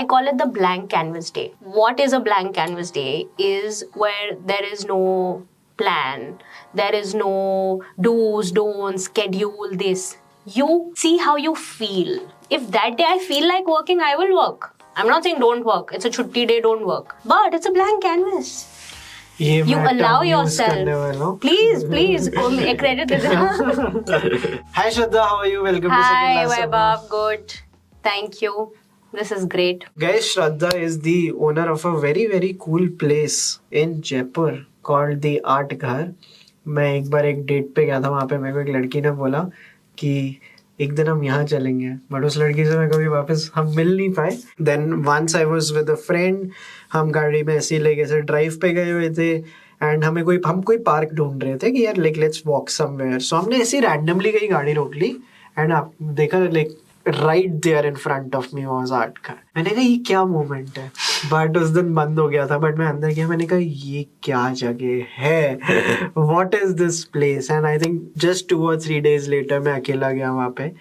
I call it the blank canvas day. What is a blank canvas day is where there is no plan, there is no do's, don'ts, schedule this. You see how you feel. If that day I feel like working, I will work. I'm not saying don't work. It's a chutti day, don't work. But it's a blank canvas. You allow yourself. Please, credit this. Hi Shraddha, how are you? Welcome to Hi Vaibhav, good. Thank you. This is great. Guys, Shraddha is the owner of a very, very cool place in Jaipur called the Art Ghar. मैं एक बार एक date पे गया था, वहाँ पे मेरे को एक लड़की ने बोला कि एक दिन हम यहाँ चलेंगे, बट उस लड़की से मैं कभी वापस हम मिल नहीं पाए. Then once I was with a friend, हम गाड़ी में ऐसे लेके ऐसे ड्राइव पे गए हुए थे एंड हम कोई पार्क ढूंढ रहे थे कि यार लेट्स वॉक समवेयर. सो हमने ऐसे रैंडमली कहीं गाड़ी रोक ली एंड आप देखा right there in front of me was Art Ghar. मैंने कहा ये क्या मोमेंट है, बट उस दिन बंद हो गया था. बट मैं अंदर गया, मैंने कहा ये क्या जगह है, what is this place? And I think just 2 or 3 days later मैं अकेला गया वहाँ पे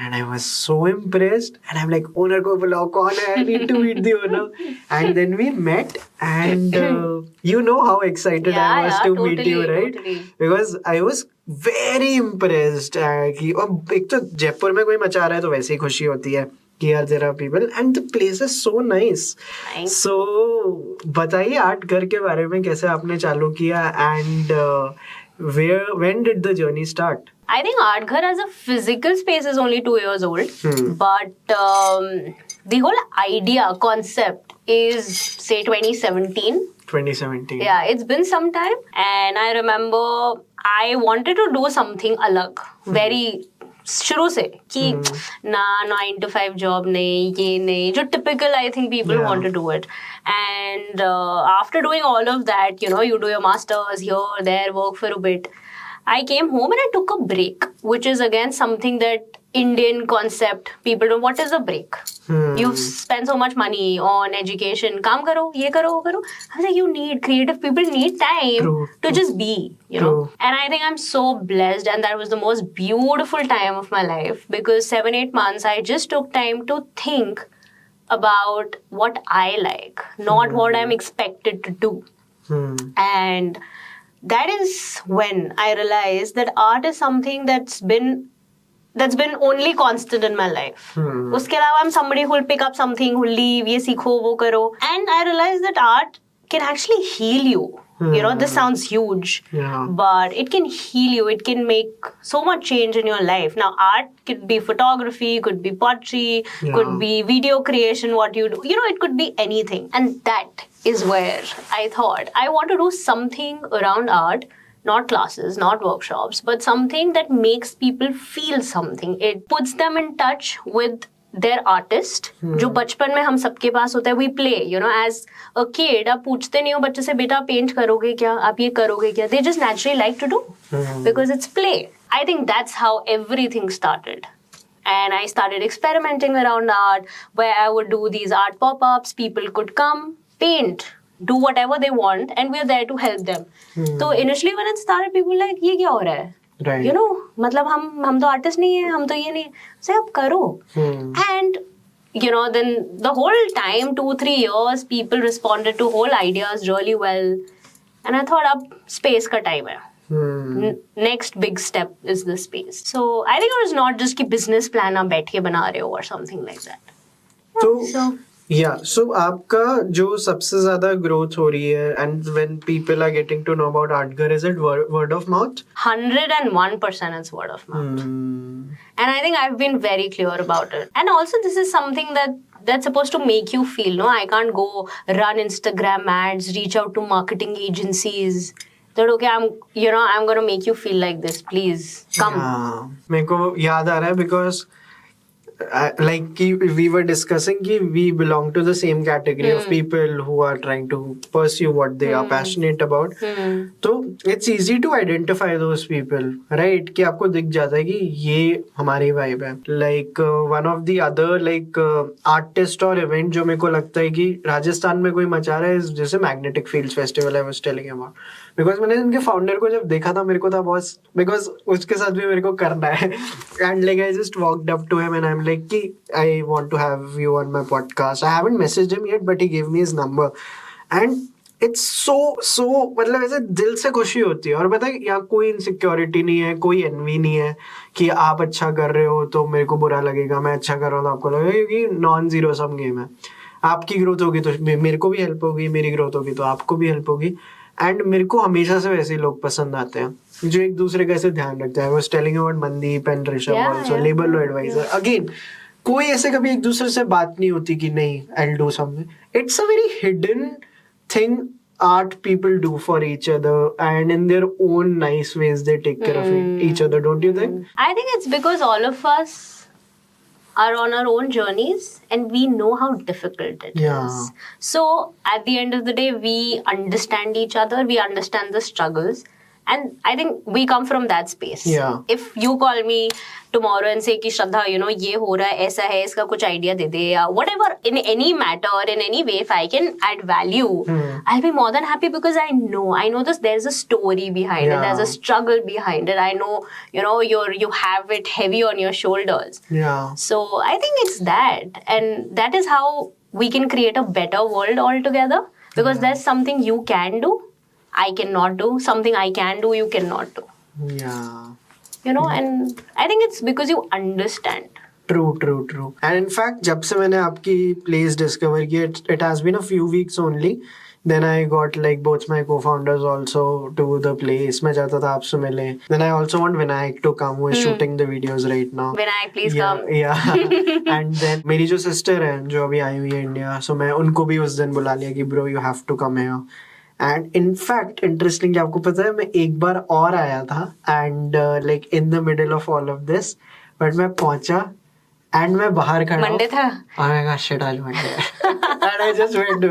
and I was so impressed and I'm like, owner को बुलाओ, कौन है, I need to meet the owner. And then we met and you know how excited I was to meet you, right? Totally. Because I was very impressed कि और एक तो जयपुर में कोई मचा रहा है तो वैसे ही खुशी होती है कि यार there are people and the place is so nice. So बताइए आर्ट घर के बारे में, कैसे आपने चालू किया and when did the journey start? I think Art Ghar as a physical space is only 2 years old, but the whole idea, concept is say 2017. 2017. Yeah, it's been some time and I remember I wanted to do something alag, very शुरू से कि ना 9 to 5 job नहीं, ये नहीं, जो typical I think people want to do it. And after doing all of that, you know, you do your masters here, there, work for a bit. I came home and I took a break, which is again something that Indian concept, people don't, what is a break? You've spent so much money on education, काम करो, ये करो, वो करो. I was like, you need, creative people need time to just be, you know. And I think I'm so blessed and that was the most beautiful time of my life because 7-8 months I just took time to think about what I like, not what I'm expected to do. And that is when I realized that art is something that's been only constant in my life. Uske alawa I'm somebody who will pick up something, who will leave, ye sikho, wo karo. And I realized that art can actually heal you. You know, this sounds huge, but it can heal you. It can make so much change in your life. Now, art could be photography, could be pottery, could be video creation, what you do. You know, it could be anything. And that is where I thought I want to do something around art, not classes, not workshops, but something that makes people feel something. It puts them in touch with their artist, जो बचपन में हम सबके पास होता है. We play, you know, as a kid, आप पूछते नहीं हो बच्चे से बेटा पेंट करोगे क्या, आप ये करोगे क्या. They just naturally like to do because it's play. I think that's how everything started. And I started experimenting around art where I would do these art pop-ups. People could come, paint, do whatever they want and we're there to help them. So initially when it started, people were like, ये क्या हो रहा है? Right. You know, मतलब हम तो artist नहीं है, हम तो ये नहीं, से आप करो. And you know, then the whole time 2-3 years people responded to whole ideas really well and I thought अब space का time है. Next big step is the space. So I think it was not just कि business plan आप बैठ के बना रहे हो or something like that. So आपका जो सबसे ज्यादा growth हो रही है and when people are getting to know about Art Ghar, is it word of mouth? 101% it's word of mouth. And I think I've been very clear about it. And also this is something that's supposed to make you feel, no? I can't go run Instagram ads, reach out to marketing agencies. That okay, I'm going to make you feel like this. Please come. मेरे को याद आ रहा है because like we were discussing we belong to the same category of people who are trying to pursue what they are passionate about. So it's easy to identify those people, right? कि आपको दिख जाता है कि ये हमारी vibe है. Like one of the other like artist or event जो मेरे को लगता है कि राजस्थान में कोई मचा रहा है जैसे Magnetic Fields Festival I was telling you about. Because मैंने उनके फाउंडर को जब देखा था मेरे को था बॉस, बिकॉज उसके साथ भी मेरे को करना है and like I just walked up to him and I am like कि I want to have you on my podcast. I haven't messaged him yet but he give me his number and it's so मतलब ऐसे दिल से खुशी होती है. और पता है यहाँ कोई इनसिक्योरिटी नहीं है, कोई एनवी नहीं है कि आप अच्छा कर रहे हो तो मेरे को बुरा लगेगा, मैं अच्छा कर रहा हूँ तो आपको लगेगा, क्योंकि नॉन जीरो सम गेम है. आपकी ग्रोथ होगी तो मेरे को भी हेल्प होगी, मेरी ग्रोथ होगी तो आपको भी हेल्प होगी. एंड मेरे को हमेशा से वैसे लोग पसंद आते हैं जो एक दूसरे का ऐसे ध्यान रखते हैं. I was telling about Mandeep and Rishabh also, labour law adviser. Again कोई ऐसे कभी एक दूसरे से बात नहीं होती कि नहीं I will do something. It's a very hidden thing art people do for each other, and in their own nice ways they take care of each other, don't you think? I think it's because all of us are on our own journeys and we know how difficult it is. So at the end of the day, we understand each other, we understand the struggles, and I think we come from that space. If you call me tomorrow and say कि श्रद्धा, you know, ये हो रहा है, ऐसा है, इसका कुछ idea दे दे, या whatever, in any matter or in any way, if I can add value, I'll be more than happy, because I know this, there's a story behind it, there's a struggle behind it. I know, you know, you have it heavy on your shoulders. So I think it's that, and that is how we can create a better world altogether, because there's something you can do, I cannot do, something I can do, you cannot do. You know, and I think it's because you understand. True. And in fact, जब से मैंने आपकी place discover की, it has been a few weeks only. Then I got like both my co-founders also to the place. मैं चाहता था आपसे मिले. Then I also want Vinayak to come, who is shooting the videos right now. Vinayak, please come. Yeah. And then मेरी जो sister है जो अभी आई हुई है इंडिया, so मैं उनको भी उस दिन बुला लिया कि bro you have to come here. And in fact interesting, आपको पता है मैं एक बार और आया था and like in the middle of all of this, but मैं पहुंचा एंड मैं बाहर खड़ा मंडे था, oh my gosh shit आज Monday and I just went to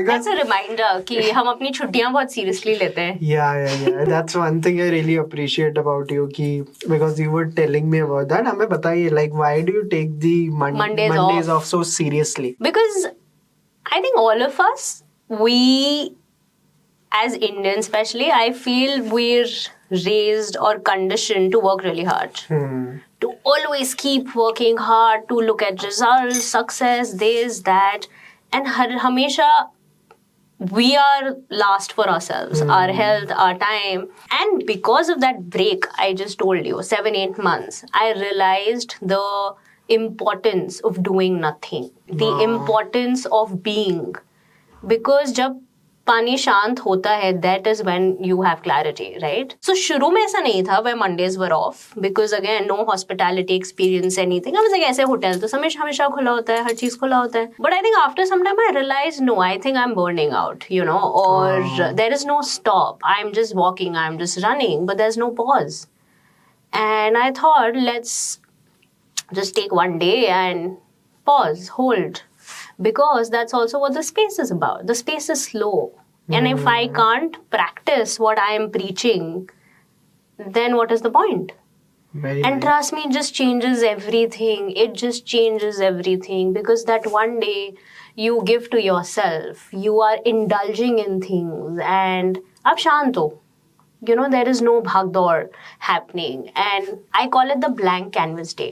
that's a reminder कि हम अपनी छुट्टियां बहुत सीरियसली लेते हैं. yeah that's one thing I really appreciate about you कि because you were telling me about that. हमें बताइए like why do you take the Mondays off so seriously? Because I think all of us, we as Indians especially, I feel we're raised or conditioned to work really hard. To always keep working hard, to look at results, success, this, that. And hamesha we are last for ourselves, our health, our time. And because of that break, I just told you, 7-8 months, I realized the importance of doing nothing, the importance of being, because जब पानी शांत होता है, that is when you have clarity, right? So शुरू में ऐसा नहीं था where Mondays were off, because again no hospitality experience anything. I was like ऐसे होटल तो हमेशा खुला होता है, हर चीज खुला होता है. But I think after some time I realized no, I think I'm burning out, you know, or there is no stop. I'm just walking, I'm just running, but there's no pause. And I thought let's just take one day and pause, hold, because that's also what the space is about. The space is slow. And if I can't practice what I am preaching, then what is the point? And trust me, it just changes everything. It just changes everything, because that one day you give to yourself, you are indulging in things, and ab shant ho. You know, there is no bhagdor happening. And I call it the blank canvas day.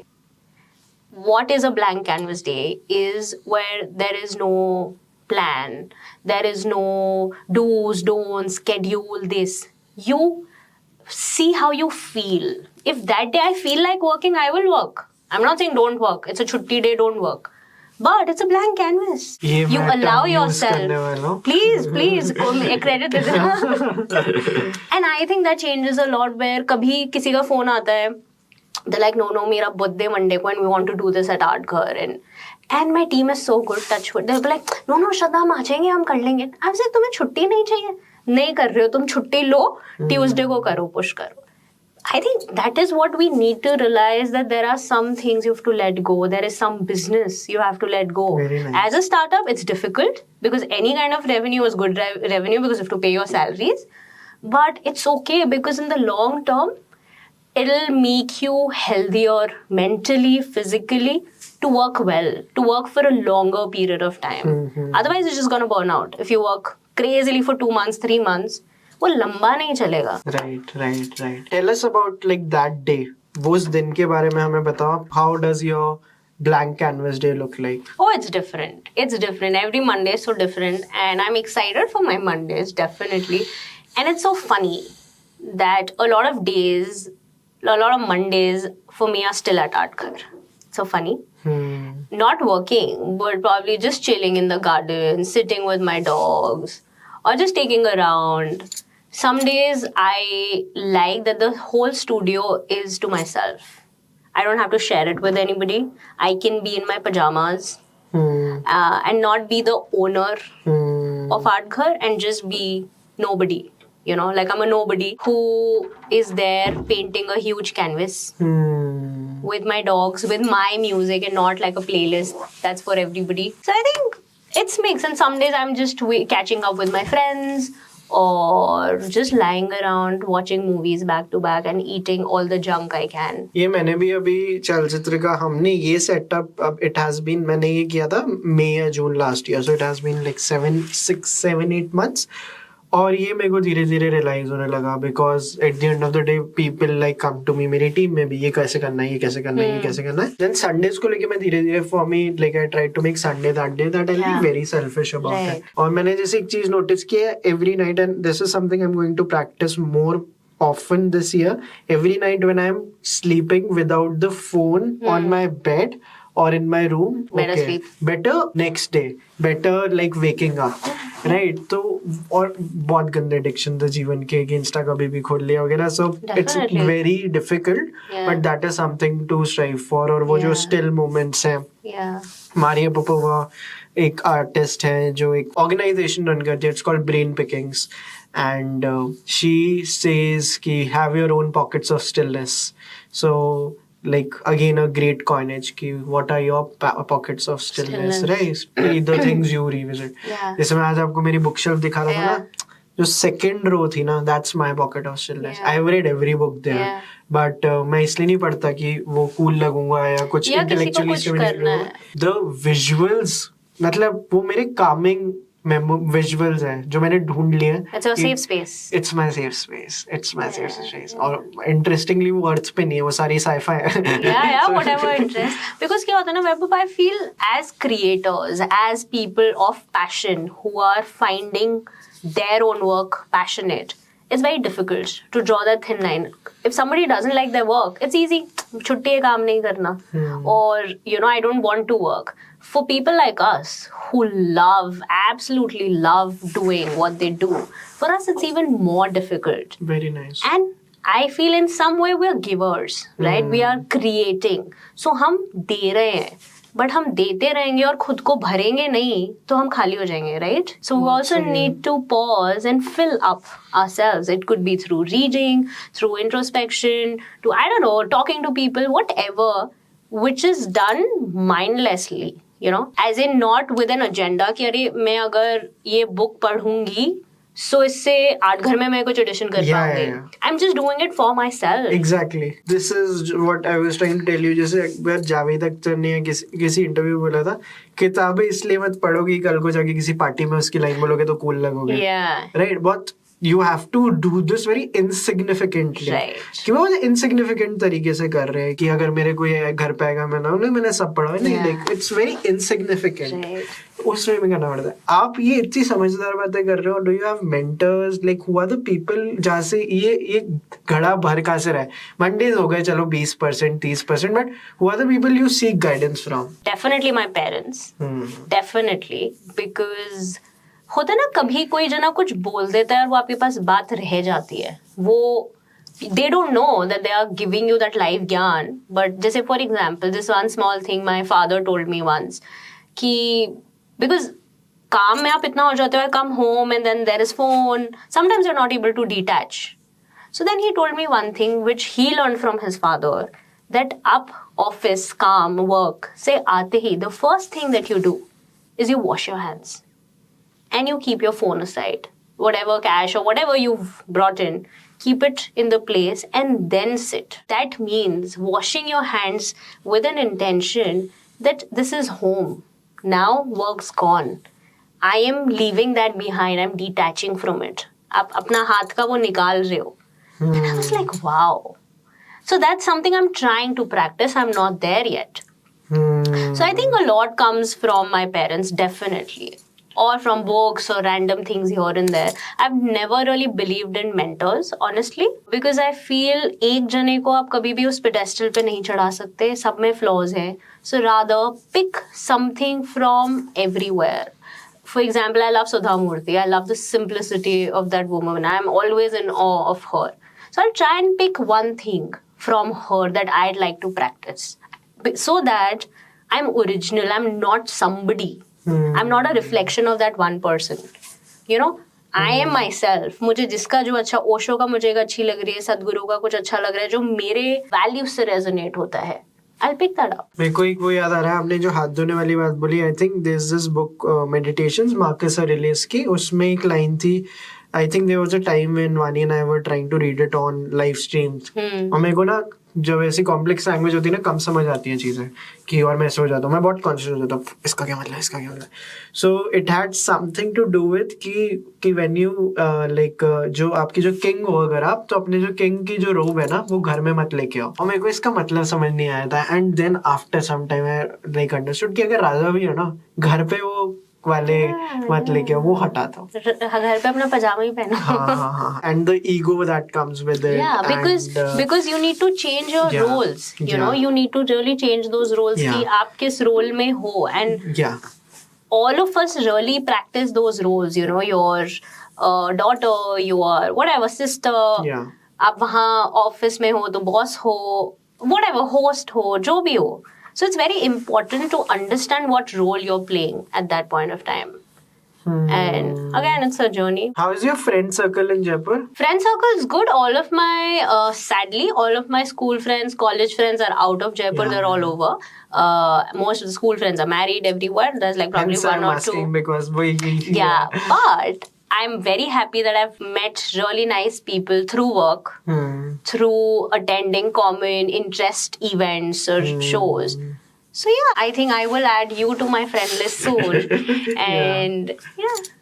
What is a blank canvas day is where there is no plan, there is no do's, don'ts, schedule, this. You see how you feel. If that day I feel like working, I will work. I'm not saying don't work. It's a chutti day, don't work. But it's a blank canvas. You allow yourself. Please, credit दे देना. And I think that changes a lot, where कभी किसी का phone आता है, they're like, no, मेरा birthday Monday को, and we want to do this at Art Ghar. And my team is so good, touch wood. They'll be like, no, Shraddha, हम आ जाएंगे, हम कर लेंगे. I was like, तुम्हें छुट्टी नहीं चाहिए? नहीं कर रहे हो, तुम छुट्टी लो, Tuesday को करो, push करो. I think that is what we need to realize, that there are some things you have to let go. There is some business you have to let go. Very nice. As a startup, it's difficult, because any kind of revenue is good revenue, because you have to pay your salaries. But it's okay, because in the long term, it'll make you healthier mentally, physically, to work well, to work for a longer period of time. Otherwise, you're just going to burn out if you work crazily for 2 months, 3 months, वो लंबा नहीं चलेगा. Right. Tell us about like that day. वो उस दिन के बारे में हमें बताओ. How does your blank canvas day look like? Oh, it's different. It's different. Every Monday is so different. And I'm excited for my Mondays, definitely. And it's so funny that a lot of days, a lot of Mondays for me are still at Art Ghar. So funny. Not working, but probably just chilling in the garden, sitting with my dogs, or just taking around. Some days I like that the whole studio is to myself. I don't have to share it with anybody. I can be in my pajamas and not be the owner of Art Ghar and just be nobody. You know, like I'm a nobody who is there painting a huge canvas with my dogs, with my music, and not like a playlist that's for everybody. So I think it's mixed. And some days I'm just catching up with my friends, or just lying around watching movies back to back and eating all the junk I can. ये मैंने भी अभी चलचित्र का हमने ये setup अब it has been मैंने ये किया था मई या जून last year, so it has been like 7, 6, 7, 8 months. और ये मेरे को धीरे धीरे रियलाइज होने लगा because at the end of the day people like come to me, मेरी टीम में भी ये कैसे करना है, ये कैसे करना है, ये कैसे करना है. देन संडेज को लेके मैं धीरे धीरे for me like I try to make Sunday that day that I be very selfish about it. और मैंने जैसे एक चीज नोटिस की है every night, and this is something I am going to practise more often this year. Every night when I'm sleeping without the phone on my bed or in my room, better sleep, better next day, better like waking up, right? तो और बहुत गंदे addiction थे जीवन के कि Insta कभी भी खोल लिया वगैरह. So it's very difficult, but that is something to strive for. और वो जो still moments हैं, मारिया पोपोवा एक आर्टिस्ट है जो एक ऑर्गेनाइजेशन रन करती है, it's called brain Pickings, and she says ki have your own pockets of stillness. So like again a great coinage ki what are your pockets of stillness, right? The things you revisit. जैसे मैं आज आपको मेरी book shelf दिखा रहा था ना, जो सेकंड रो थी ना, that's my pocket of stillness. I've read every book there, but मैं इसलिए नहीं पढ़ता कि वो कूल लगूंगा या कुछ इंटेलेक्चुअली स्टिमुलेट करूंगा. The visuals मतलब वो मेरे calming विजुअल्स हैं जो मैंने ढूंढ लिए हैं. It's a safe space. It's my safe space. It's my safe space. और इंटरेस्टिंगली वो अर्थ पे नहीं है, वो सारी साइफाई है. Yeah, whatever interest. Because क्या होता है ना Vaibhav, I feel as creators, as people of passion who are finding their own work passionate, it's very difficult to draw that thin line. If somebody doesn't like their work, it's easy. छुट्टी है, काम नहीं करना. Or, you know, I don't want to work. For people like us who absolutely love doing what they do, for us it's even more difficult. Very nice. And I feel in some way we are givers, right? We are creating. So हम दे रहे हैं, but हम देते रहेंगे और खुद को भरेंगे नहीं तो हम खाली हो जाएंगे, right? So we also need to pause and fill up ourselves. It could be through reading, through introspection, to I don't know, talking to people, whatever, which is done mindlessly. You know, as in not with an agenda कि अरे मैं अगर ये book पढ़ूंगी so इससे art घर में मैं कुछ एडिशन कर पाऊंगी. I'm just doing it for myself. Exactly. This is what I was trying to tell you. जैसे एक बार जावेद अख्तर ने किसी इंटरव्यू में बोला था, किताबें इसलिए मत पढ़ोगी कल को जाके किसी पार्टी में उसकी लाइन बोलोगे तो कूल लगोगे. Right? But you have to do this very insignificantly. Right. कि वो insignificant तरीके से कर रहे हैं कि अगर मेरे कोई घर पे आएगा मैंने सब पढ़ा है, नहीं, like it's very insignificant. Right. उस वे में करना पड़ता है. आप ये इतनी समझदार बातें कर रहे हो. Do you have mentors? Like who are the people जहाँ से ये घड़ा भर कहाँ से रहा है? Mondays हो गए चलो 20%, 30%, but who are the people you seek guidance from? Definitely my parents. Definitely, because होता ना कभी कोई जना कुछ बोल देता है और वो आपके पास बात रह जाती है. वो they don't know that they are giving you that life gyan. But जैसे for example, this one small thing my father told me once कि because काम में आप इतना हो जाते हो, come home and then there is phone. Sometimes you're not able to detach. So then he told me one thing which he learned from his father, that up office, काम, work से आते ही the first thing that you do is you wash your hands. And you keep your phone aside. Whatever cash or whatever you've brought in, keep it in the place and then sit. That means washing your hands with an intention that this is home. Now work's gone. I am leaving that behind. I'm detaching from it. आप अपना हाथ का वो निकाल रहे हो. And I was like, wow. So that's something I'm trying to practice. I'm not there yet. So I think a lot comes from my parents, definitely. Or from books or random things here and there. I've never really believed in mentors, honestly. Because I feel एक जने को आप कभी भी उस pedestal पे नहीं चढ़ा सकते. सब में flaws हैं. So rather pick something from everywhere. For example, I love Sudha Murthy. I love the simplicity of that woman. I'm always in awe of her. So I'll try and pick one thing from her that I'd like to practice. So that I'm original. I'm not somebody. I'm not a reflection of that one person. You know, I am myself. मुझे जिसका जो अच्छा ओशो का मुझे एक अच्छी लग रही है, सदगुरु का कुछ अच्छा लग रहा है, जो मेरे वैल्यू से रेजोनेट होता है, I'll pick that up. मेरे को एक वो याद आ रहा है, आपने जो हाथ धोने वाली बात बोली, I think there's this book Meditations, Marcus Aurelius की, उसमें एक लाइन थी, I think there was a time when Vani and I were trying to read it on live streams. और मेरे को ना जब ऐसी कॉम्प्लेक्स लैंग्वेज होती है ना, कम समझ आती हैं चीज़ें कि, और मैं ऐसे हो जाता हूँ, मैं बहुत कॉन्शियस हो जाता हूँ, इसका क्या मतलब है, इसका क्या मतलब है. So it had something to do with कि व्हेन यू लाइक जो आपकी जो किंग हो, अगर आप, तो अपने जो किंग की जो रोब है ना, वो घर में मत लेके आओ. और मेरे को इसका मतलब समझ नहीं आया था. And then after some time I like understood कि अगर राजा भी है ना, घर पे वो वाले मत लेके वो हटा दो, घर पे अपना पजामा ही पहनो. हाँ. And the ego that comes with it. Yeah, because you need to change your roles. You know, you need to really change those roles. कि आप किस role में हो, and all of us really practice those roles. You know, your daughter, your whatever sister. आप वहाँ office में हो तो boss हो, whatever host हो, जो भी हो. So it's very important to understand what role you're playing at that point of time. And again, it's a journey. How is your friend circle in Jaipur? Friend circle is good. All of my, sadly, all of my school friends, college friends are out of Jaipur. They're all over. Most of the school friends are married everywhere. There's like probably Hence one I'm or asking two. Because But I'm very happy that I've met really nice people through work, through attending common interest events or shows. So yeah, I think I will add you to my friend list soon. And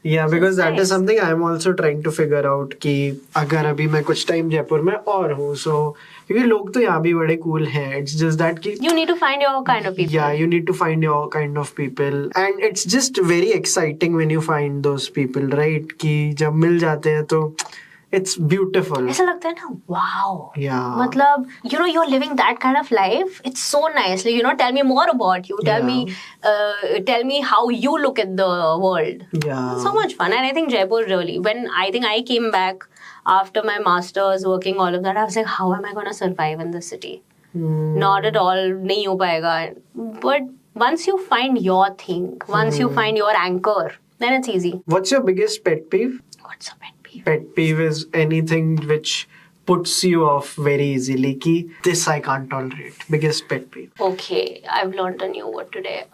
yeah, because that nice. is something I'm also trying to figure out कि अगर अभी मैं कुछ time Jaipur में और हूँ, so क्योंकि लोग तो यहाँ भी बड़े cool हैं. It's just that कि you need to find your kind of people. Yeah, you need to find your kind of people, and it's just very exciting when you find those people, right? कि जब मिल जाते हैं तो it's beautiful. ऐसा लगता है ना, wow. Yeah. मतलब, you know, you're living that kind of life. It's so nice. You know, tell me more about you. Tell me how you look at the world. Yeah. So much fun. And I think Jaipur really, when I think I came back after my masters, working all of that, I was like, how am I going to survive in the city? Not at all. नहीं हो पाएगा. But once you find your thing, once you find your anchor, then it's easy. What's your biggest pet peeve? What's a pet peeve? Pet peeve is anything which puts you off very easily. Ki this I can't tolerate. Biggest pet peeve. Okay, I've learned a new word today.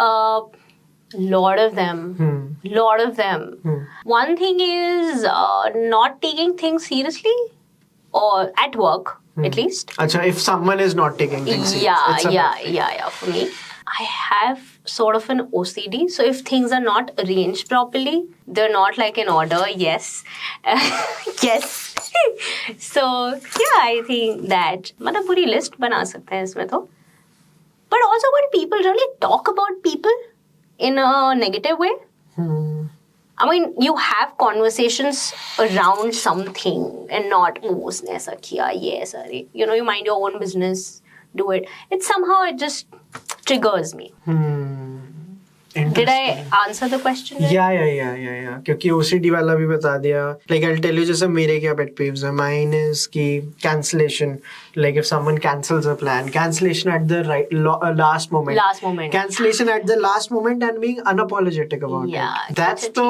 Lot of them. Lot of them. One thing is not taking things seriously, or at work at least. Acha, if someone is not taking things seriously. Yeah. For me, I have sort of an OCD. So if things are not arranged properly, they're not like in order. Yes. Yes. So yeah, I think that मतलब पूरी list बना सकते हैं इसमें तो. But also when people really talk about people in a negative way. I mean, you have conversations around something and not, oh, उसने ऐसा किया, ये ऐसा. You know, you mind your own business, do it. It just triggers me. Did I answer the question? Right? Yeah. क्योंकि OCD वाला भी बता दिया. Like I'll tell you जैसे मेरे क्या pet peeves हैं. Mine is कि cancellation. Like if someone cancels a plan, cancellation at the last moment. Cancellation at the last moment and being unapologetic about it. That's the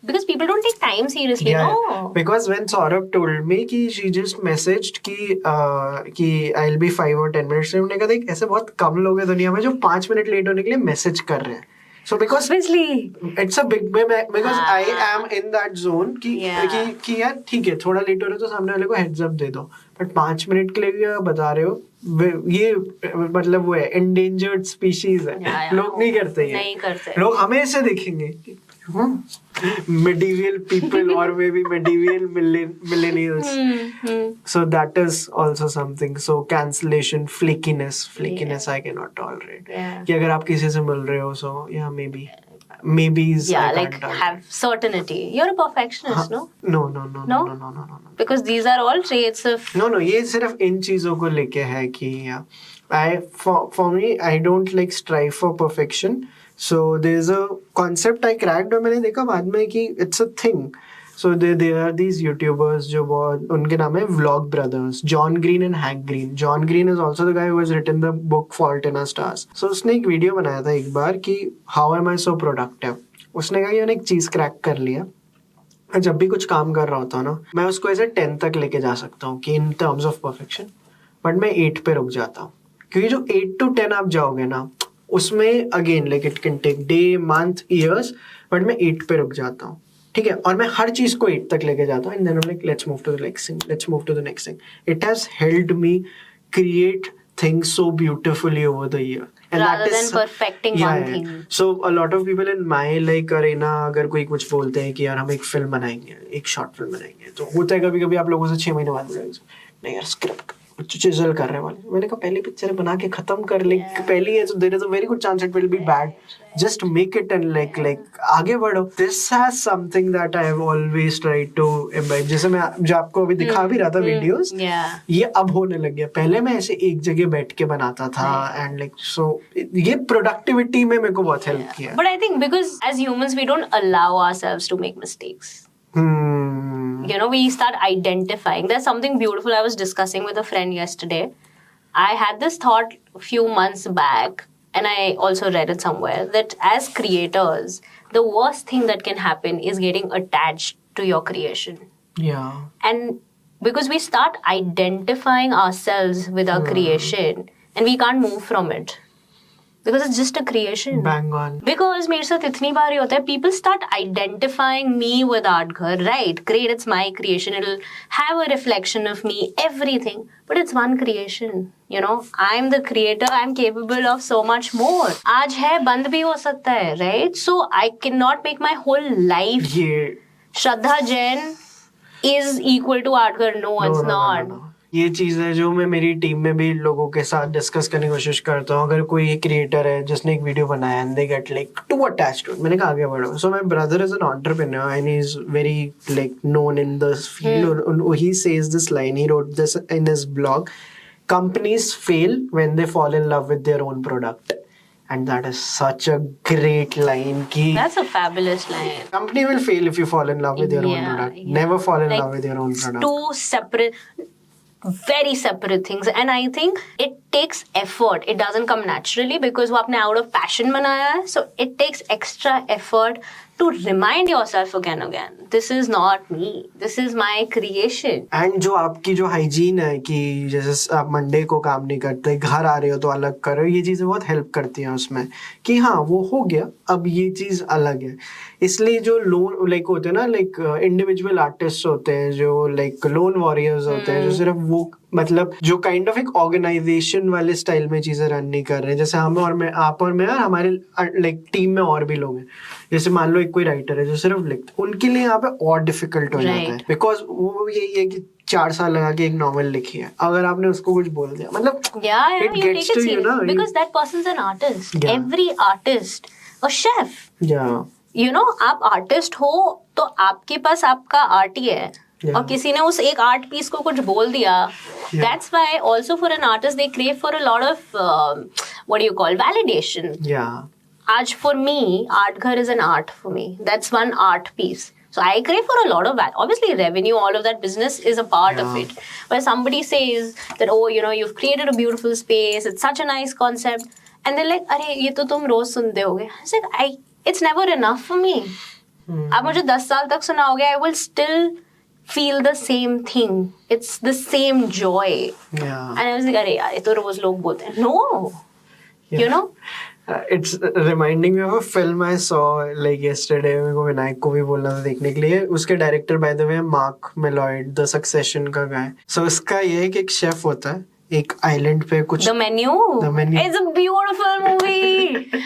because people don't take time seriously. No. Because when Saurabh told me कि she just messaged कि I'll be 5 or 10 minutes, हमने कहा देख ऐसे बहुत कम लोग हैं दुनिया में जो 5 मिनट लेट होने के लिए मैसेज कर रहे हैं. So because obviously it's a big because I am in that zone कि यार ठीक है थोड़ा लेट हो रहा है तो सामने वाले को heads up दे दो. बट 5 मिनट के लिए भी अगर बता रहे हो ये मतलब वो है एंडेंजर्ड स्पीशीज है, लोग नहीं करते ये, नहीं करते, लोग हमें ऐसे देखेंगे medieval people or maybe medieval millennials. So that is also something. So cancellation, flakiness I cannot tolerate. कि अगर आप किसी से मिल रहे हो, so yeah, maybe yeah, like have certainty. You're a perfectionist, no? No. Because these are all traits of No, ये सिर्फ इन चीजों को लेके है कि for me I don't like strive for perfection. So there's a concept I cracked और मैंने देखा बाद में कि it's a thing. So there are these YouTubers जो बहुत, उनके नाम है Vlog Brothers, John Green and Hank Green. John Green is also the guy who has written the book Fault in Our Stars. So उसने एक video बनाया था एक बार कि How am I so productive? उसने कहा कि मैंने एक चीज क्रैक कर लिया, जब भी कुछ काम कर रहा होता हूँ ना, मैं उसको ऐसे 10 तक लेके जा सकता हूँ कि in terms of perfection, but मैं 8 पे रुक जाता हूँ, क्योंकि जो 8 to 10 आप जाओगे ना उसमें again like it can take day, month, years, but मैं 8 पे रुक जाता हूँ, ठीक है, और मैं हर चीज को 8 तक लेके जाता हूँ, and then I am like let's move to the next thing, let's move to the next thing. It has helped me create things so beautifully over the year. And rather that than is, perfecting one thing. So a lot of people in my like arena अगर कोई कुछ बोलते हैं कि यार हम एक film बनाएंगे, एक शॉर्ट फिल्म बनाएंगे, तो होता है कभी कभी आप लोगों से 6 महीने बाद बोलेंगे नहीं यार स्क्रिप्ट चिजल कर रहे वाले, मैंने कहा पहली पिक्चर बना के खत्म कर ले, पहली है, so there is a very good chance it will be bad, just make it and like आगे बढ़ो. This has something that I have always tried to imbibe. जैसे मैं जो आपको अभी दिखा भी रहा था वीडियोस, ये अब होने लग गया, पहले मैं ऐसे एक जगह बैठ के बनाता था, and like so ये प्रोडक्टिविटी में मेरे को बहुत हेल्प किया. But I think because as humans we don't allow ourselves to make mistakes. You know, we start identifying. There's something beautiful I was discussing with a friend yesterday. I had this thought a few months back, and I also read it somewhere, that as creators, the worst thing that can happen is getting attached to your creation. Yeah. And because we start identifying ourselves with our creation, and we can't move from it. Because it's just a creation. Bang on. Because मेरे साथ इतनी बार ये होता है, people start identifying me with Art Ghar, right? Great, it's my creation. It'll have a reflection of me, everything. But it's one creation, you know? I'm the creator. I'm capable of so much more. आज है, बंद भी हो सकता है, right? So I cannot make my whole life. Shraddha Jain is equal to Art Ghar. No, it's not. No. ये चीज है जो मैं मेरी टीम में भी लोगों के साथ डिस्कस करने की कोशिश करता हूँ. अगर कोई क्रिएटर है जिसने एक वीडियो बनाया and they get like to attached to it, मैंने कहा आगे बढ़ो. So my brother is an entrepreneur and he is very like known in the field. He says this line, he wrote this in his blog, companies fail when they fall in love with their own product. And that is such a great line. That's a fabulous line. Company will fail if you fall in love with your own product. Never fall in love with your own product. Two separate, very separate things. And I think it takes effort. It doesn't come naturally because वो आपने out of passion बनाया है. So it takes extra effort to remind yourself again. This is not me. This is my creation. And जो आपकी जो hygiene है कि जैसे आप मंडे को काम नहीं करते, घर आ रहे हो तो अलग करो, ये चीज़ें बहुत हेल्प करती हैं उसमें कि हाँ वो हो गया, अब ये चीज़ अलग है. इसलिए जो लोन लाइक होते हैं ना, लाइक इंडिविजुअल आर्टिस्ट होते हैं जो लाइक लोन वॉरियर्स होते हैं, जो सिर्फ वो मतलब जो काइंड ऑफ एक ऑर्गेनाइजेशन वाले स्टाइल में चीजें रन नहीं कर रहे हैं. जैसे हम और मैं, आप और मैं, और हमारे लाइक टीम में और भी लोग हैं. जैसे मान लो एक कोई राइटर है जो सिर्फ लिखते, उनके लिए यहाँ पे और डिफिकल्ट हो जाता है बिकॉज वो यही है कि 4 साल लगा के एक नॉवेल लिखी है, अगर आपने उसको कुछ बोल दिया मतलब it gets to you, ना, because that person's an artist. Every artist, a chef. You know, आप आर्टिस्ट हो तो आपके पास आपका आर्ट ही है. और किसी ने उस एक आर्ट पीस को कुछ बोल दिया. That's why also for an artist they crave for a lot of what do you call validation. आज for me, Art Ghar is an art for me. That's one art piece. So I crave for a lot of that. Obviously revenue, all of that business is a part of it. But somebody says that, oh, you know, you've created a beautiful space. It's such a nice concept. And they're like, अरे ये तो तुम रोज सुनते होगे. I said, it's never enough for me. आप मुझे 10 साल तक सुनाओगे, I will still feel the same thing. It's the same joy. And I was like, अरे यार ये तो रोज लोग बोलते हैं. No. You know? It's reminding me of a film I saw like yesterday. मेरे को विनायक को भी बोलना था देखने के लिए. उसके director by the way Mark Mylod, the Succession का गाय. So उसका ये है कि एक शेफ होता है एक आइलैंड पे कुछ. The Menu. The Menu. It's a beautiful movie.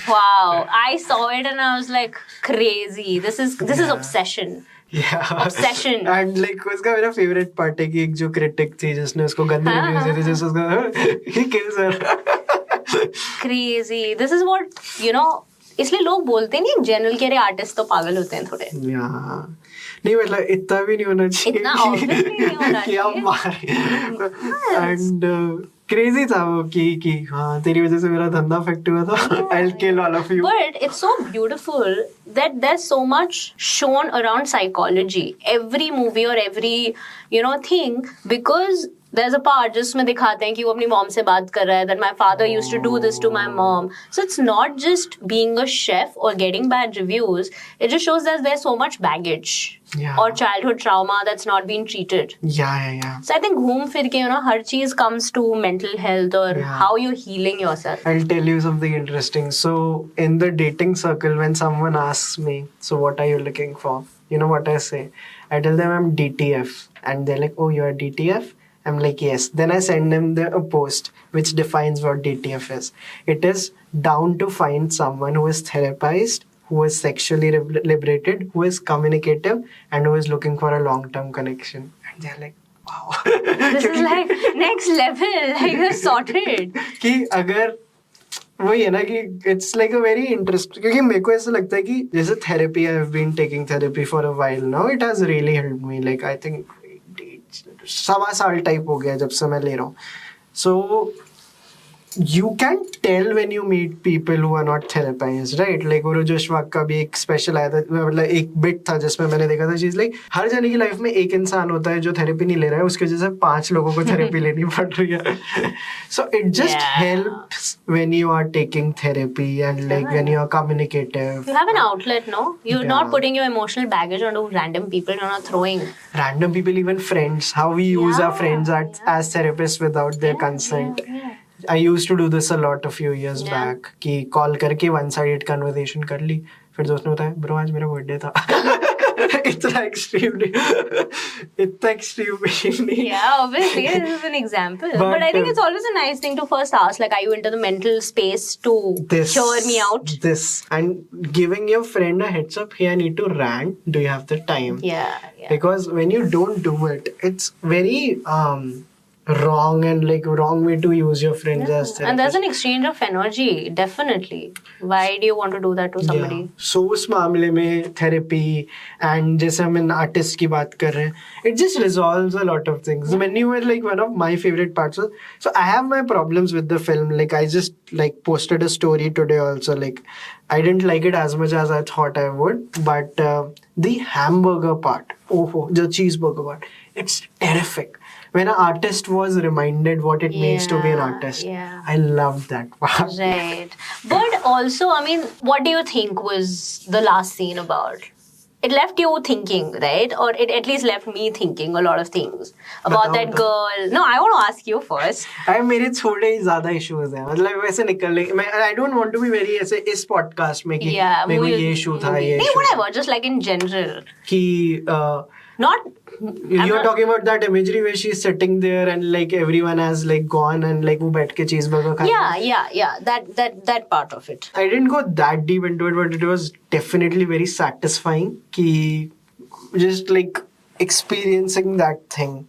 Wow, I saw it and I was like crazy. This is obsession. Yeah. Obsession. And like उसका मेरा फेवरेट पार्ट है कि एक जो क्रिटिक थी जिसने उसको गंदी रिव्यूज दिए थे, जिस उसका he kills her. Crazy. This is what इसलिए लोग बोलते नहीं जनरल के आर्टिस्ट तो पागल होते हैं थोड़े. नहीं मतलब इतना भी नहीं होना चाहिए. इतना obviously नहीं होना कि आप मारे. एंड क्रेजी था वो कि हाँ तेरी वजह से मेरा धंधा अफेक्ट हुआ था. I'll kill all of you. But it's so beautiful that there's so much shown around psychology. Every movie or every thing, because there's a part जिसमें दिखाते हैं कि वो अपनी मॉम से बात कर रहा है, that my father used to do this to my mom. So it's not just being a chef or getting bad reviews. It just shows that there's so much baggage or childhood trauma that's not been treated. Yeah. So I think घूम फिर के हर चीज comes to mental health or how you're healing yourself. I'll tell you something interesting. So in the dating circle, when someone asks me, so what are you looking for? You know what I say? I tell them I'm DTF, and they're like, oh, you're DTF? I'm like, yes. Then I send them a post which defines what DTF is. It is down to find someone who is therapized, who is sexually liberated, who is communicative, and who is looking for a long-term connection. And they're like, wow. This is like next level. Like you're sorted. कि अगर वही है ना कि it's like a very interesting, क्योंकि मेरे को ऐसा लगता है कि जैसे therapy, I have been taking therapy for a while now. It has really helped me. Like I think 7 साल टाइप हो गया जब से मैं ले रहा हूँ. सो you can tell when you meet people who are not therapized, right? Like जोशवाक का भी एक स्पेशल आया था, मतलब एक बिट था जिसमें मैंने देखा था चीज, लाइक हर जने की लाइफ में एक इंसान होता है जो थेरेपी नहीं ले रहा है, उसकी वजह से 5 लोगों को थेरेपी लेनी पड़ रही है. So it just helps when you are taking therapy and like when you are communicative. You have an outlet, no? You're not putting your emotional baggage onto random people. You're not throwing random people, even friends. How we use our friends as therapists without their consent. I used to do this a lot a few years back कि call करके one sided conversation कर ली, फिर दोस्त ने बताया bro आज मेरा birthday था. इतना एक्सट्रीम नहीं. Yeah, obviously this is an example, but I think it's always a nice thing to first ask, like, are you into the mental space to hear me out? And giving your friend a heads up, hey, I need to rant, do you have the time? Yeah. Because when you don't do it, it's very wrong and like wrong way to use your friends as therapists. And there's an exchange of energy, definitely. Why do you want to do that to somebody? So उस मामले में therapy and जैसे हम इन artist की बात कर रहे हैं, it just resolves a lot of things. When you were like one of my favorite parts was, so I have my problems with the film. Like I just like posted a story today also. Like I didn't like it as much as I thought I would, but the hamburger part, the cheeseburger part, it's terrific. When an artist was reminded what it means to be an artist, I loved that part. Right. But also, I mean, what do you think was the last scene about? It left you thinking, right? Or it at least left me thinking a lot of things about that girl. No, I want to ask you first. मेरे थोड़े ही ज़्यादा issues हैं. मतलब वैसे निकलने, I don't want to be very ऐसे इस podcast में कि मेरे को ये issue था, ये issue. Whatever, just like in general. कि not. You're talking about that imagery where she's sitting there and like everyone has like gone and like वो बैठ के cheeseburger खाया. Yeah. That part of it. I didn't go that deep into it, but it was definitely very satisfying. कि just like experiencing that thing.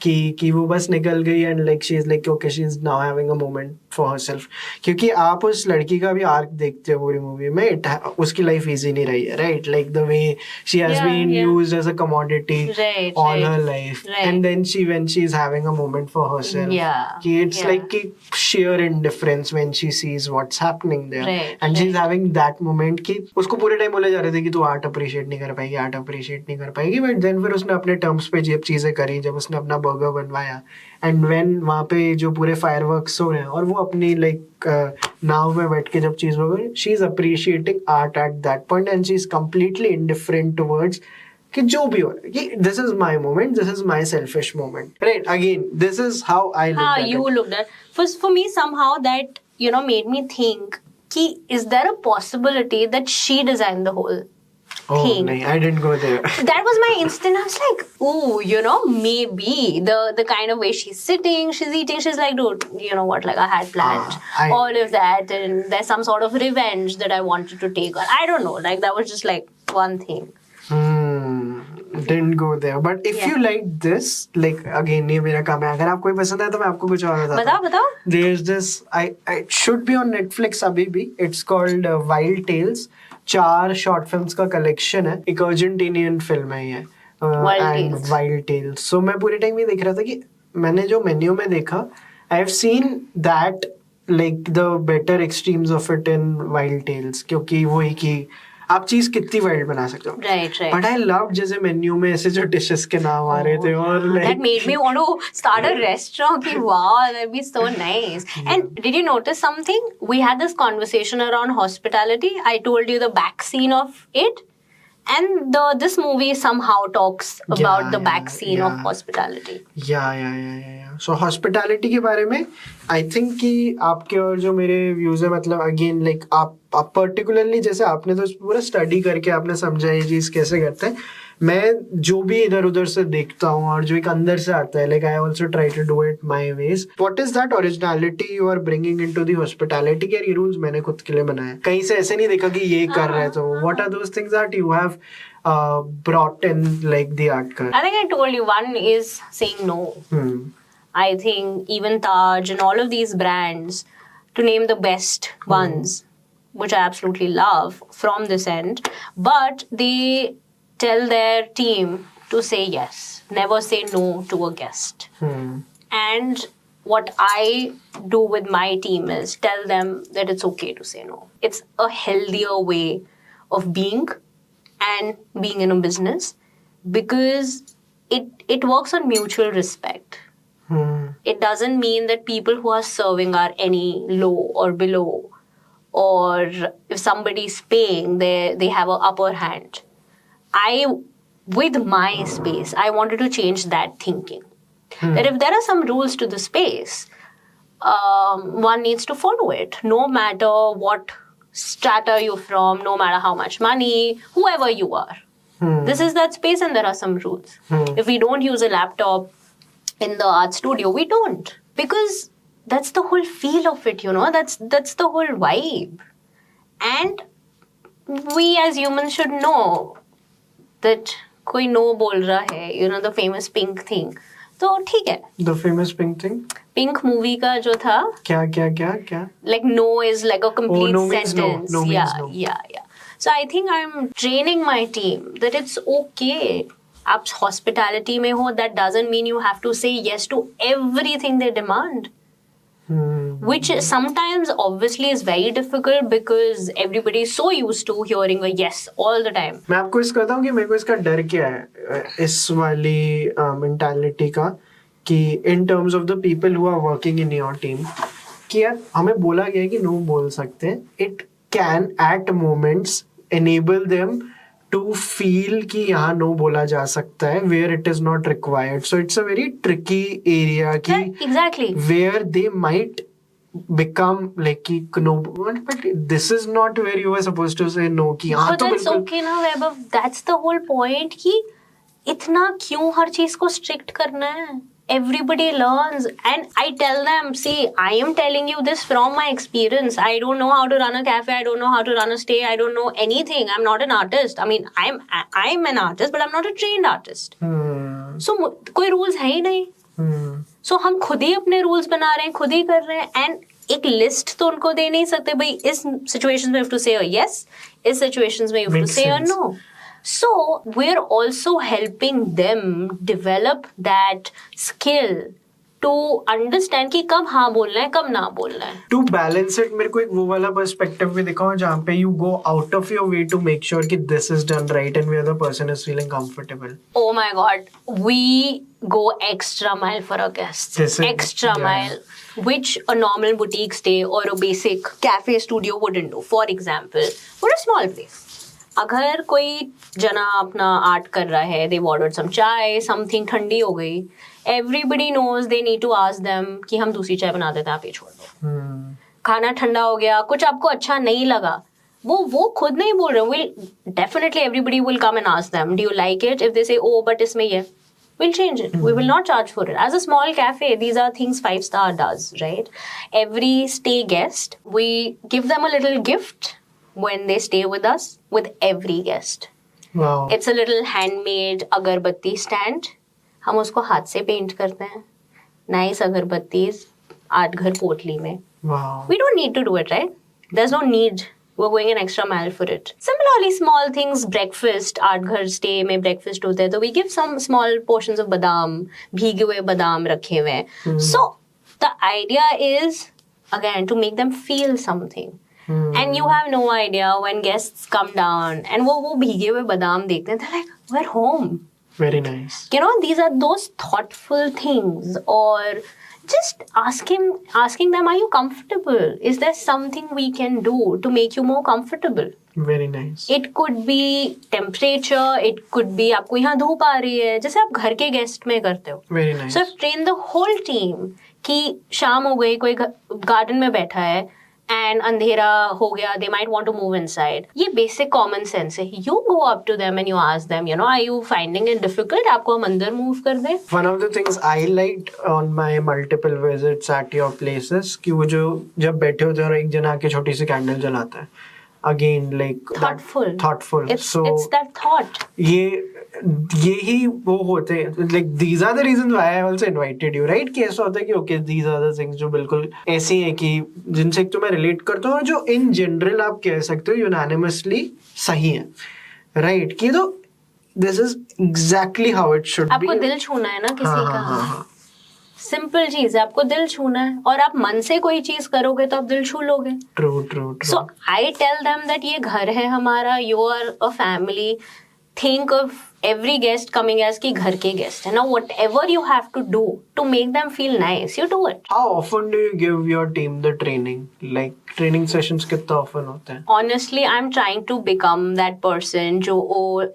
कि वो बस निकल गई and like she is like okay, she is now having a moment for herself. क्योंकि आप उस लड़की का भी आर्क देखते हो पूरी मूवी में, उसकी लाइफ इजी नहीं रही है, right? Like the way she has been used as a commodity all her life, and then when she is having a moment for herself, कि it's like कि sheer indifference when she sees what's happening there, and she's having that moment कि उसको पूरे time बोले जा रहे थे कि तू आर्ट अप्रिशिएट नहीं कर पाएगी, but then फिर उसने अपने टर्म्स पे जब चीजें करी, जब उसने अपना बर्गर बनवाया, एंड व्हेन वहाँ पे जो पूरे फायरवर्क्स हो रहे हैं और वो अपनी लाइक नाव में बैठ के जब चीज हो, she is appreciating art at that point and she is completely indifferent towards कि जो भी हो रहा है कि this is my moment, this is my selfish moment, right? Again this is how I look at it. You looked at for me somehow that made me think कि is there a possibility that she designed the whole thing? nahin, I didn't go there. That was my instinct. I was like, ooh, maybe the kind of way she's sitting, she's eating, she's like, dude, you know what, like I had planned all of that, and there's some sort of revenge that I wanted to take on. I don't know, like that was just like one thing. Didn't go there. But if you like this, like again, ये मेरा काम है. अगर आपको ये पसंद है तो मैं आपको कुछ और बताता हूँ. बताओ. There's this, it should be on Netflix अभी भी. It's called Wild Tales. 4 short films का collection है. एक अर्जेंटीनियन फिल्म है ये. Wild Tales. So मैं पूरे टाइम ये देख रहा था कि मैंने जो मेन्यू में देखा, I have seen that like the better extremes of it in Wild Tales. क्योंकि वो एक ही आप चीज कितनी वाइल्ड बना सकते हो. Right. But I loved जैसे मेन्यू में ऐसे जो डिशेस के नाम आ रहे थे और like that made me want to start a restaurant. कि wow, that'd be so nice. And did you notice something? We had this conversation around hospitality. I told you the back scene of it. And this movie somehow talks about the back scene of hospitality. Yeah. So hospitality के बारे में I think कि आपके और जो मेरे views है, मतलब again like आप particularly जैसे आपने तो पूरा study करके आपने समझा ये चीज़ कैसे करते हैं. मैं जो भी इधर उधर से देखता हूँ और जो एक अंदर से आता है, like I also try to do it my ways. What is that originality you are bringing into the hospitality? के ये rules मैंने खुद के लिए बनाए. कहीं से ऐसे नहीं देखा कि ये कर रहे हैं तो what are those things that you have brought in like the Art Ghar? I think I told you one is saying no. I think even Taj and all of these brands, to name the best ones, which I absolutely love from this end, but they tell their team to say yes, never say no to a guest. And what I do with my team is tell them that it's okay to say no. It's a healthier way of being and being in a business because it works on mutual respect. It doesn't mean that people who are serving are any low or below, or if somebody's paying, they have an upper hand. With my space, I wanted to change that thinking. That if there are some rules to the space, one needs to follow it, no matter what strata you're from, no matter how much money, whoever you are. This is that space and there are some rules. If we don't use a laptop in the art studio, we don't. Because that's the whole feel of it, that's the whole vibe. And we as humans should know that कोई no बोल रहा है, the famous pink thing. तो ठीक है. The famous pink thing? Pink movie का जो था. क्या? Like no is like a complete no means sentence. No means no. Yeah. So I think I'm training my team that it's okay. आप hospitality में हो, that doesn't mean you have to say yes to everything they demand. Which sometimes obviously is very difficult because everybody is so used to hearing a yes all the time. मैं आपको इस कहता हूँ कि मेरे को इसका डर क्या है इस वाली mentality का कि in terms of the people who are working in your team कि यार हमें बोला गया है कि no बोल सकते हैं. It can at moments enable them to feel कि यहाँ no बोला जा सकता है where it is not required. So it's a very tricky area कि exactly where they might become like no, but this is not where you were supposed to say no कि हाँ तो बिल्कुल. But that's okay ना Vaibhav. That's the whole point कि इतना क्यों हर चीज को strict करना है. Everybody learns and I tell them, see, I am telling you this from my experience. I don't know how to run a cafe. I don't know how to run a stay. I don't know anything. I'm not an artist. I mean, I'm an artist, but I'm not a trained artist. So, कोई rules है ही नहीं. So, हम खुद ही अपने rules बना रहे हैं, खुद ही कर रहे हैं and एक list तो उनको दे नहीं सकते भाई इस situations में you have to say a yes, इस situations में you have to say a no. So, we're also helping them develop that skill to understand कि कब हाँ बोलना है, कब ना बोलना है. To balance it, मेरे को एक वो वाला perspective भी दिखाओ जहाँ पे you go out of your way to make sure कि this is done right and where the person is feeling comfortable. Oh my God, we go extra mile for our guests. Extra mile, which a normal boutique stay or a basic cafe studio wouldn't do. For example, for a small place. अगर कोई जना अपना art कर रहा है, they've ordered some चाय, something ठंडी हो गई, everybody knows they need to ask them कि हम दूसरी चाय बना देते हैं, आप ये छोड़ दो. खाना ठंडा हो गया, कुछ आपको अच्छा नहीं लगा, वो खुद नहीं बोल रहे, will definitely everybody will come and ask them, do you like it? If they से ओ बट इसमें ये, we'll change it. We will not charge for it. As a small cafe, these are things 5-star does, right? Every stay guest, we give them a little gift when they stay with us, with every guest. Wow. It's a little handmade agarbatti stand. हम उसको हाथ से paint करते हैं. Nice agarbattis, art घर पोटली में. Wow. We don't need to do it, right? There's no need. We're going an extra mile for it. Similarly, small things, breakfast, art घर stay में breakfast होता है, तो we give some small portions of badam, भीगे हुए बादाम रखे हुए हैं. So, the idea is, again, to make them feel something. And you have no idea when guests come down and वो भीगे हुए बादाम देखते हैं, they're like, we're home. Very nice. You know, these are those thoughtful things, or just asking them, are you comfortable? Is there something we can do to make you more comfortable? Very nice. It could be temperature, it could be आपको यहाँ धूप आ रही है, जैसे आप घर के guest में करते हो. Very nice. So I've trained the whole team कि शाम हो गई, कोई गार्डन में बैठा है and अंधेरा हो गया, they might want to move inside. ये basic common sense है. You go up to them and you ask them, you know, are you finding it difficult? आपको हम अंदर move कर दें? One of the things I liked on my multiple visits at your places कि वो जो जब बैठे होते हैं और एक जना आके छोटी सी कैंडल जलाता है. Again, like thoughtful. It's that thought. यही वो होते हैं, like these are the reasons why I also invited you, right? कि ऐसा होता है कि okay, these are the things जो बिल्कुल ऐसे हैं कि जिनसे तो मैं relate करता हूँ और जो in general आप कह सकते हो unanimously सही है, right? कि तो this is exactly how it should be. आपको दिल छूना है ना किसी का. सिंपल चीज है, आपको दिल छूना है, और आप मन से कोई चीज करोगे तो आप दिल छू लोगे. True. So I tell them that ये घर है हमारा, you are a family. Think of every guest coming as कि घर के guest है ना. Whatever you have to do to make them feel nice, you do it. How often do you give your team the training? Like training sessions कितना often होते हैं? Honestly, I'm trying to become that person जो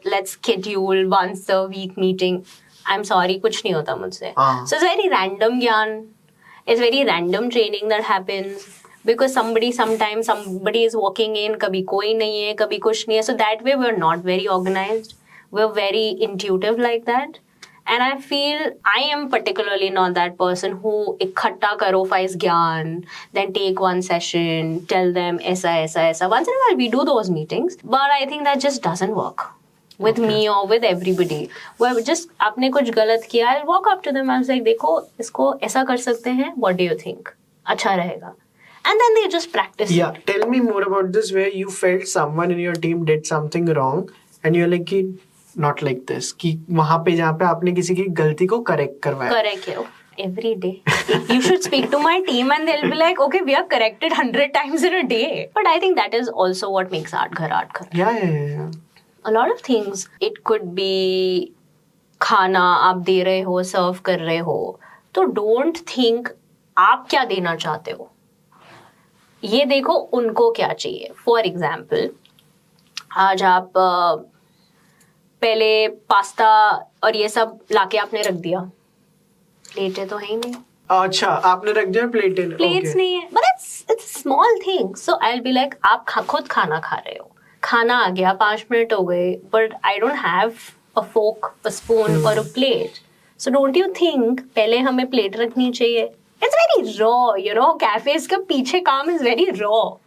let's schedule once a week meeting. I'm sorry, कुछ नहीं होता मुझसे. So it's very random ज्ञान. It's very random training that happens. Because somebody is walking in, कभी कोई नहीं है, कभी कुछ नहीं है. So that way we're not very organized. We're very intuitive like that. And I feel I am particularly not that person who इकट्ठा करो 5 ज्ञान, then take one session, tell them ऐसा. Once in a while we do those meetings, but I think that just doesn't work with me or with everybody. Where just आपने कुछ गलत किया, I'll walk up to them and say, देखो इसको ऐसा कर सकते हैं, what do you think? अच्छा रहेगा. And then they just practice. Yeah, tell me more about this where you felt someone in your team did something wrong and you're like कि not like this, कि वहाँ पे जहाँ पे आपने किसी की गलती को correct करवाया. Correct करो. Every day. You should speak to my team and they'll be like, okay, we are corrected 100 times in a day. But I think that is also what makes Art Ghar. Yeah. A lot of things. It could be खाना आप दे रहे हो, serve कर रहे हो, तो don't think आप क्या देना चाहते हो. ये देखो उनको क्या चाहिए. फॉर एग्जाम्पल, आज आप पहले पास्ता और ये सब लाके आपने रख दिया, प्लेटें तो है ही नहीं. अच्छा, आपने रख दिया प्लेट्स नहीं है, but it's small thing. So I will be like, आप खुद खाना खा रहे हो, खाना आ गया, 5 मिनट हो गए, but I don't have a fork, a spoon और a plate. So don't you think पहले हमें प्लेट रखनी चाहिए? It's very raw, you know. Cafes के पीछे काम is very raw.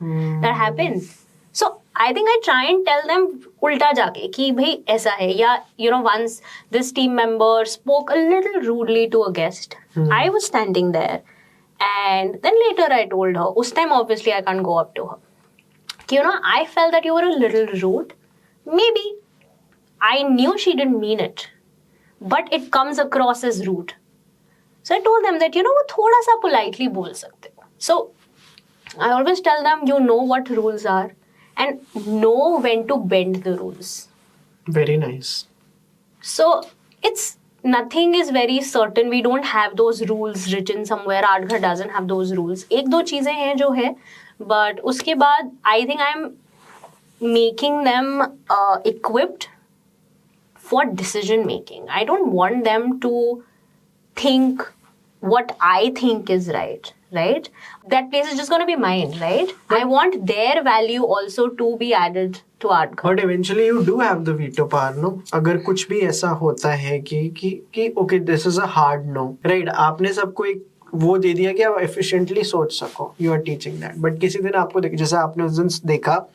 That happens. So I think I try and tell them उल्टा जाके कि भाई ऐसा है, या you know, once this team member spoke a little rudely to a guest. I was standing there, and then later I told her. उस time obviously I can't go up to her. You know, I felt that you were a little rude. Maybe I knew she didn't mean it, but it comes across as rude. So I told them that, you know, वो थोड़ा सा politely बोल सकते हो. So I always tell them, you know what rules are and know when to bend the rules. Very nice. So it's nothing is very certain. We don't have those rules written somewhere. Art Ghar doesn't have those rules. 1-2 चीजें हैं जो है, but उसके बाद I think I'm making them equipped for decision making. I don't want them to think what I think is right, right? That place is just going to be mine, right? I want their value also to be added to Art Ghar. But eventually you do have the veto power, no? अगर कुछ भी ऐसा होता है कि okay, this is a hard no, right? आपने सबको एक वो दे दिया कि आप efficiently सोच सको. You are teaching that. But किसी दिन आपको जैसे आपने उस दिन देखा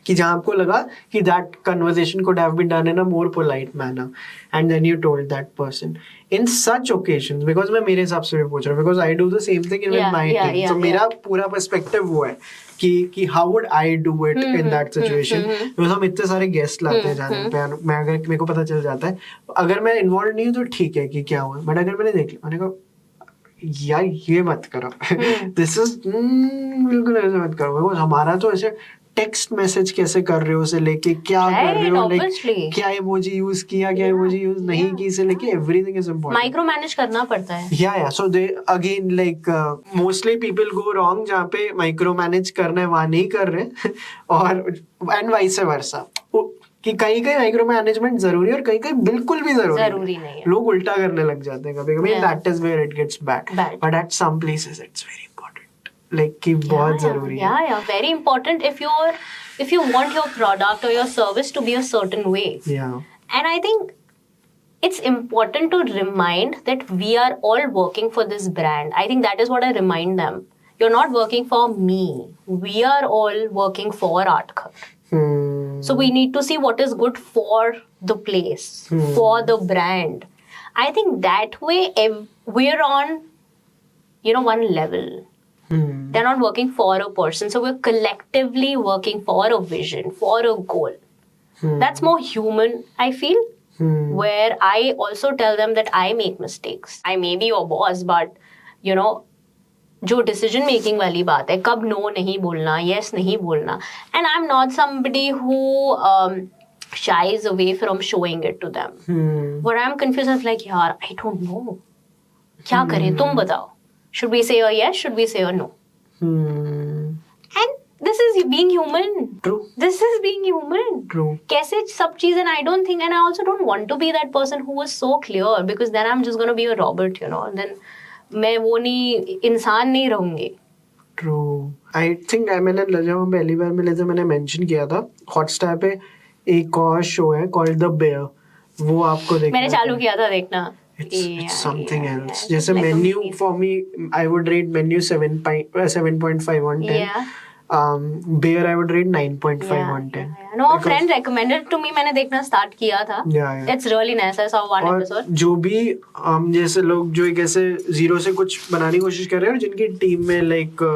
कि जहाँ आपको लगा कि that conversation could have been done in a more polite manner, and then you told that person. In such occasions, because मैं मेरे हिसाब से भी पूछ रहा हूँ, because I do the same thing with my team. So मेरा पूरा perspective वो है कि how would I do it in that situation? Because हम इतने सारे guest लाते हैं जाने पे, मैं अगर मेरे को पता चल जाता है, अगर मैं involved नहीं हूँ तो ठीक है कि क्या हुआ, but अगर मैंने देख लिया, मैंने कहा यार ये मत करो, this is बिल्कुल ऐसे मत करो, because हमारा तो ऐसे टेक्स्ट मैसेज कैसे कर रहे हो से लेके क्या कर रहे हो, लाइक क्या इमोजी यूज किया, क्या इमोजी यूज नहीं की से लेके everything is important. Micro manage करना पड़ता है. या so they again like mostly people go wrong जहाँ पे माइक्रो मैनेज करना है वहां नहीं कर रहे और एंड वाइस वर्सा कि कहीं कहीं माइक्रो मैनेजमेंट जरूरी है और कहीं कहीं बिल्कुल भी जरूरी नहीं है. लोग उल्टा करने लग जाते हैं कभी कभी. That is where it gets bad, but at some places it's very like कि बहुत जरूरी है. Yeah, very important if you want your product or your service to be a certain way. Yeah. And I think it's important to remind that we are all working for this brand. I think that is what I remind them. You're not working for me. We are all working for Art Ghar. So we need to see what is good for the place, for the brand. I think that way we're on, one level. They're not working for a person, so we're collectively working for a vision, for a goal. That's more human, I feel. Where I also tell them that I make mistakes. I may be your boss, but जो decision making वाली बात है, कब no नहीं बोलना, yes नहीं बोलना, and I'm not somebody who shies away from showing it to them. What I'm confused is like, यार, I don't know. क्या करें, तुम बताओ. Should we say a yes? Should we say a no? And this is being human. True. This is being human. True. कैसे सब चीज़, and I don't think, and I also don't want to be that person who is so clear, because then I'm just going to be a robot, Then मैं वो नहीं, इंसान नहीं रहूँगी. True. I think मैंने जब हम पहली बार मिले थे मैंने mention किया था Hotstar पे एक और show है called The Bear. वो आपको देखना. मैंने चालू किया था देखना. It's something else. Just a menu for me, I would rate menu 7.5 on 10. Yeah. Bear I would rate 9.5 on 10. No, a friend recommended to me. मैंने देखना start किया था. Yeah. It's really nice. I saw one episode. जो भी जैसे लोग जो एक ऐसे जीरो से कुछ बनाने की कोशिश कर रहे हैं और जिनकी टीम में like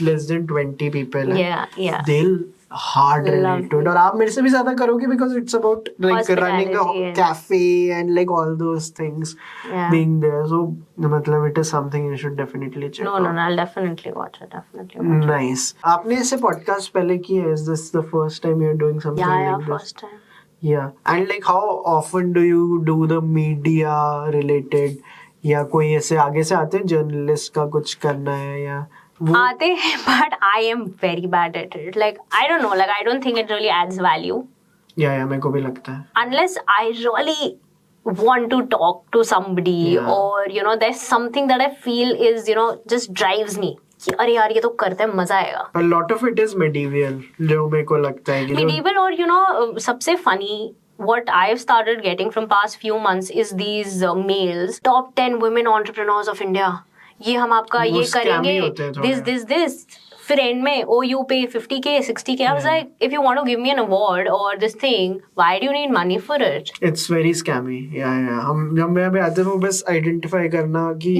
less than 20 people हैं. Yeah. They'll hard relate to it. और आप मेरे से भी ज्यादा करोगे because it's about like running a cafe and like all those things being there. So मतलब it is something you should definitely check. No, I'll definitely watch it. Nice. आपने ऐसे podcast पहले की है? Is this the first time you're doing something like this? Yeah, first time. Yeah. And like how often do you do the media related या कोई ऐसे आगे से आते हैं जर्नलिस्ट का कुछ करना है या आते हैं, but I am very bad at it. Like, I don't know, like I don't think it really adds value. Yeah, मेरे को भी लगता है. Unless I really want to talk to somebody or, there's something that I feel is, just drives me. कि अरे यार ये तो करते हैं मजा आएगा. A lot of it is medieval, जो मेरे को लगता है. Medieval और, सबसे funny what I've started getting from past few months is these mails, top 10 women entrepreneurs of India. ये हम आपका ये करेंगे, this फिर end में you pay 50k 60k. I was like, if you want to give me an award or this thing, why do you need money for it? It's very scammy. Yeah. हम जब मैं अभी आते हैं वो बस identify करना कि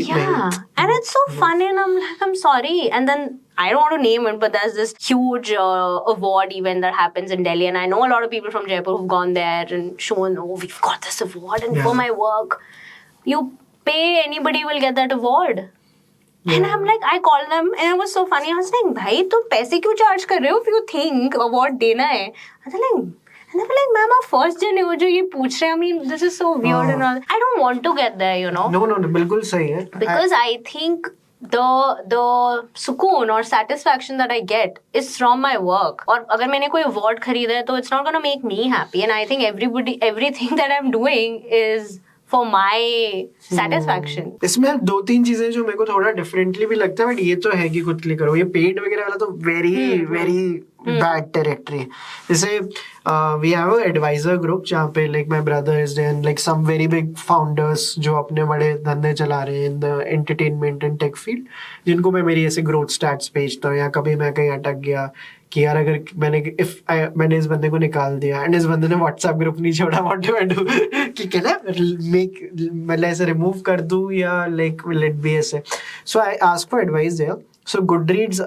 and it's so funny and I'm like, I'm sorry. And then I don't want to name it, but there's this huge award event that happens in Delhi, and I know a lot of people from Jaipur who've gone there and shown, we've got this award, and for my work, you pay, anybody will get that award. And I'm like, I called them and it was so funny. I was like, भाई तुम पैसे क्यों charge कर रहे हो if you think award देना है? And they were like, ma'am, आप first जन हो जो ये पूछ रहे हैं. I mean, this is so weird and all. I don't want to get there, No, बिल्कुल सही है. Because I think the सुकून or satisfaction that I get is from my work. और अगर मैंने कोई award खरीदा है तो it's not gonna make me happy. And I think everything that I'm doing is for my satisfaction. इसमें 2-3 चीजें जो मेरे को थोड़ा डिफरेंटली भी लगता है, बट ये तो है कि खुद के लिए करो. ये पेड वगैरह वाला तो वेरी वेरी बैड टेरिटरी. जैसे we have a advisor group जहाँ पे like my brother is there, like some very big founders जो अपने बड़े धंधे चला रहे हैं in the entertainment and tech field, जिनको मैं मेरी ऐसे ग्रोथ स्टैट्स भेजता हूँ. या कभी मैं कहीं अटक गया कि यार अगर मैंने इस बंदे को निकाल दिया एंड इस बंदे ने व्हाट्सएप ग्रुप नहीं छोड़ा, व्हाट डू आई डू, कि क्या ना मेक मतलब ऐसे रिमूव कर दूं या लाइक विल इट बी ऐसे. So I ask for advice there. So Goodreads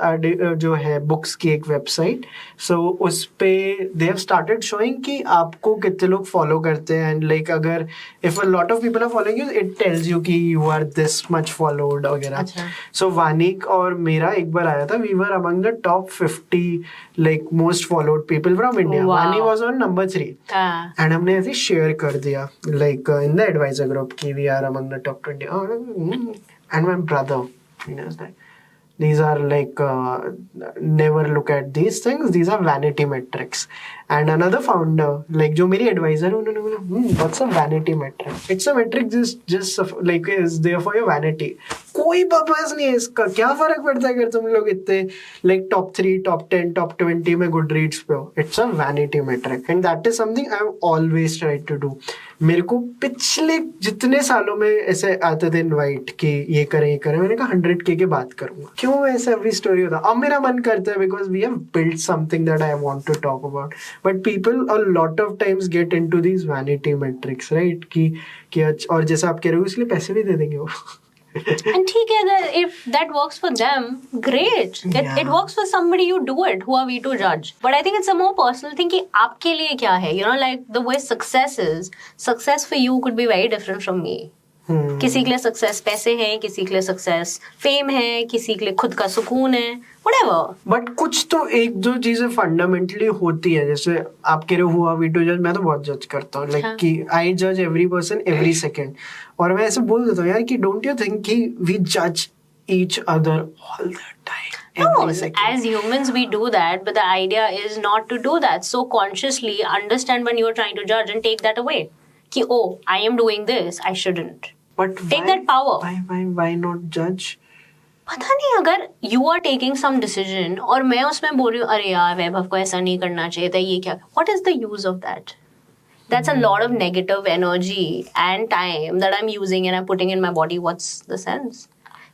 जो है बुक्स की एक वेबसाइट, सो उस पे दे हैव स्टार्टेड शोइंग कि आपको कितने लोग फॉलो करते हैं, एंड लाइक अगर if a lot of people are following you it tells you कि you are this much followed वगैरह. सो वानिक और मेरा एक बार आया था, we were among the top 50 like most followed people from India. Vani was on number 3 and हमने ऐसे शेयर कर दिया like in the advisor group कि वी आर अमंग द टॉप 20. And my brother, he was like, these are like never look at these things, these are vanity metrics. And another founder, like जो मेरी advisor, उन्होंने बोला what's a vanity metric? It's a metric just like is there for your vanity. कोई purpose नहीं है इसका. क्या फर्क पड़ता है अगर तुम लोग इतने like top 3, top 10, top 20 में Goodreads पे हो. It's a vanity metric and that is something I've always tried to do. मेरे को पिछले जितने सालों में ऐसे आते थे इनवाइट कि ये करें, मैंने कहा 100K के बात करूंगा. क्यों ऐसे एवरी स्टोरी होता. अब मेरा मन करता है because we have built something that I want to talk about. But people a lot of times get into these vanity metrics, right, कि और जैसा आप कह रहे हो इसलिए पैसे भी दे देंगे वो. And ठीक है, if that works for them, great. It works for somebody, you do it. Who are we to judge? But I think it's a more personal thing कि आपके लिए क्या है. You know, like the way success for you could be very different from me. किसी के लिए success पैसे हैं, किसी के लिए सक्सेस फेम है, किसी के लिए खुद का सुकून है, whatever. बट कुछ तो एक दो चीजें फंडामेंटली होती है. जैसे आप कह रहे हो हुआ वी टू जज, मैं तो बहुत जज करता हूँ लाइक कि आई जज एवरी पर्सन एवरी सेकेंड. और मैं ऐसे बोल देता हूँ यार कि डोंट यू थिंक कि वी जज each other all the time. No, as humans we do that, but the idea is not to do that. So consciously understand when you are trying to judge and take that away. कि oh, I am doing this, I shouldn't. But take that power. Why not judge? पता नहीं, अगर you are taking some decision और मैं उसमें बोल रही हूँ अरे यार वैभव को ऐसा नहीं करना चाहिए था, ये क्या, what is the use of that? That's a lot of negative energy and time that I'm using and I'm putting in my body. What's the sense?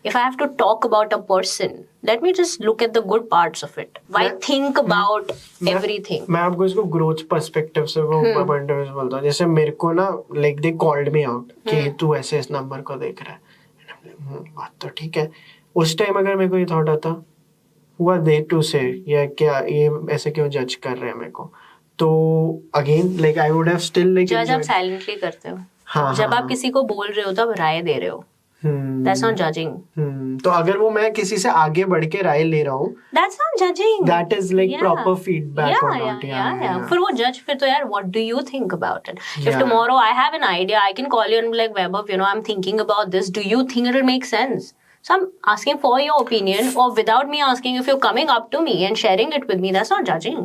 If I have to talk about a person, let me just look at the good parts of it. Why think about everything? मैं आपको इसको growth perspective से वो point of view बोलता हूँ. जैसे मेरे को ना like they called me out कि तू ऐसे इस नंबर को देख रहा है. बात तो ठीक है. उस टाइम अगर मेरे को ये थॉट आता हुआ दे टू से या क्या ये ऐसे क्यों जज कर रहे हैं मेरे को, तो again like I would have still like जज आप साइलेंटली करते हो. जब आप किसी को बोल रहे हो तब राय दे रहे हो. That's not judging. तो अगर वो मैं किसी से आगे बढ़ के राय ले रहा हूँ, That's not judging. That is like proper feedback or not. Yeah. फिर वो judge फिर तो यार what do you think about it? If tomorrow I have an idea, I can call you and be like Vaibhav, you know, I'm thinking about this. Do you think it will make sense? So I'm asking for your opinion, or without me asking, if you're coming up to me and sharing it with me, that's not judging.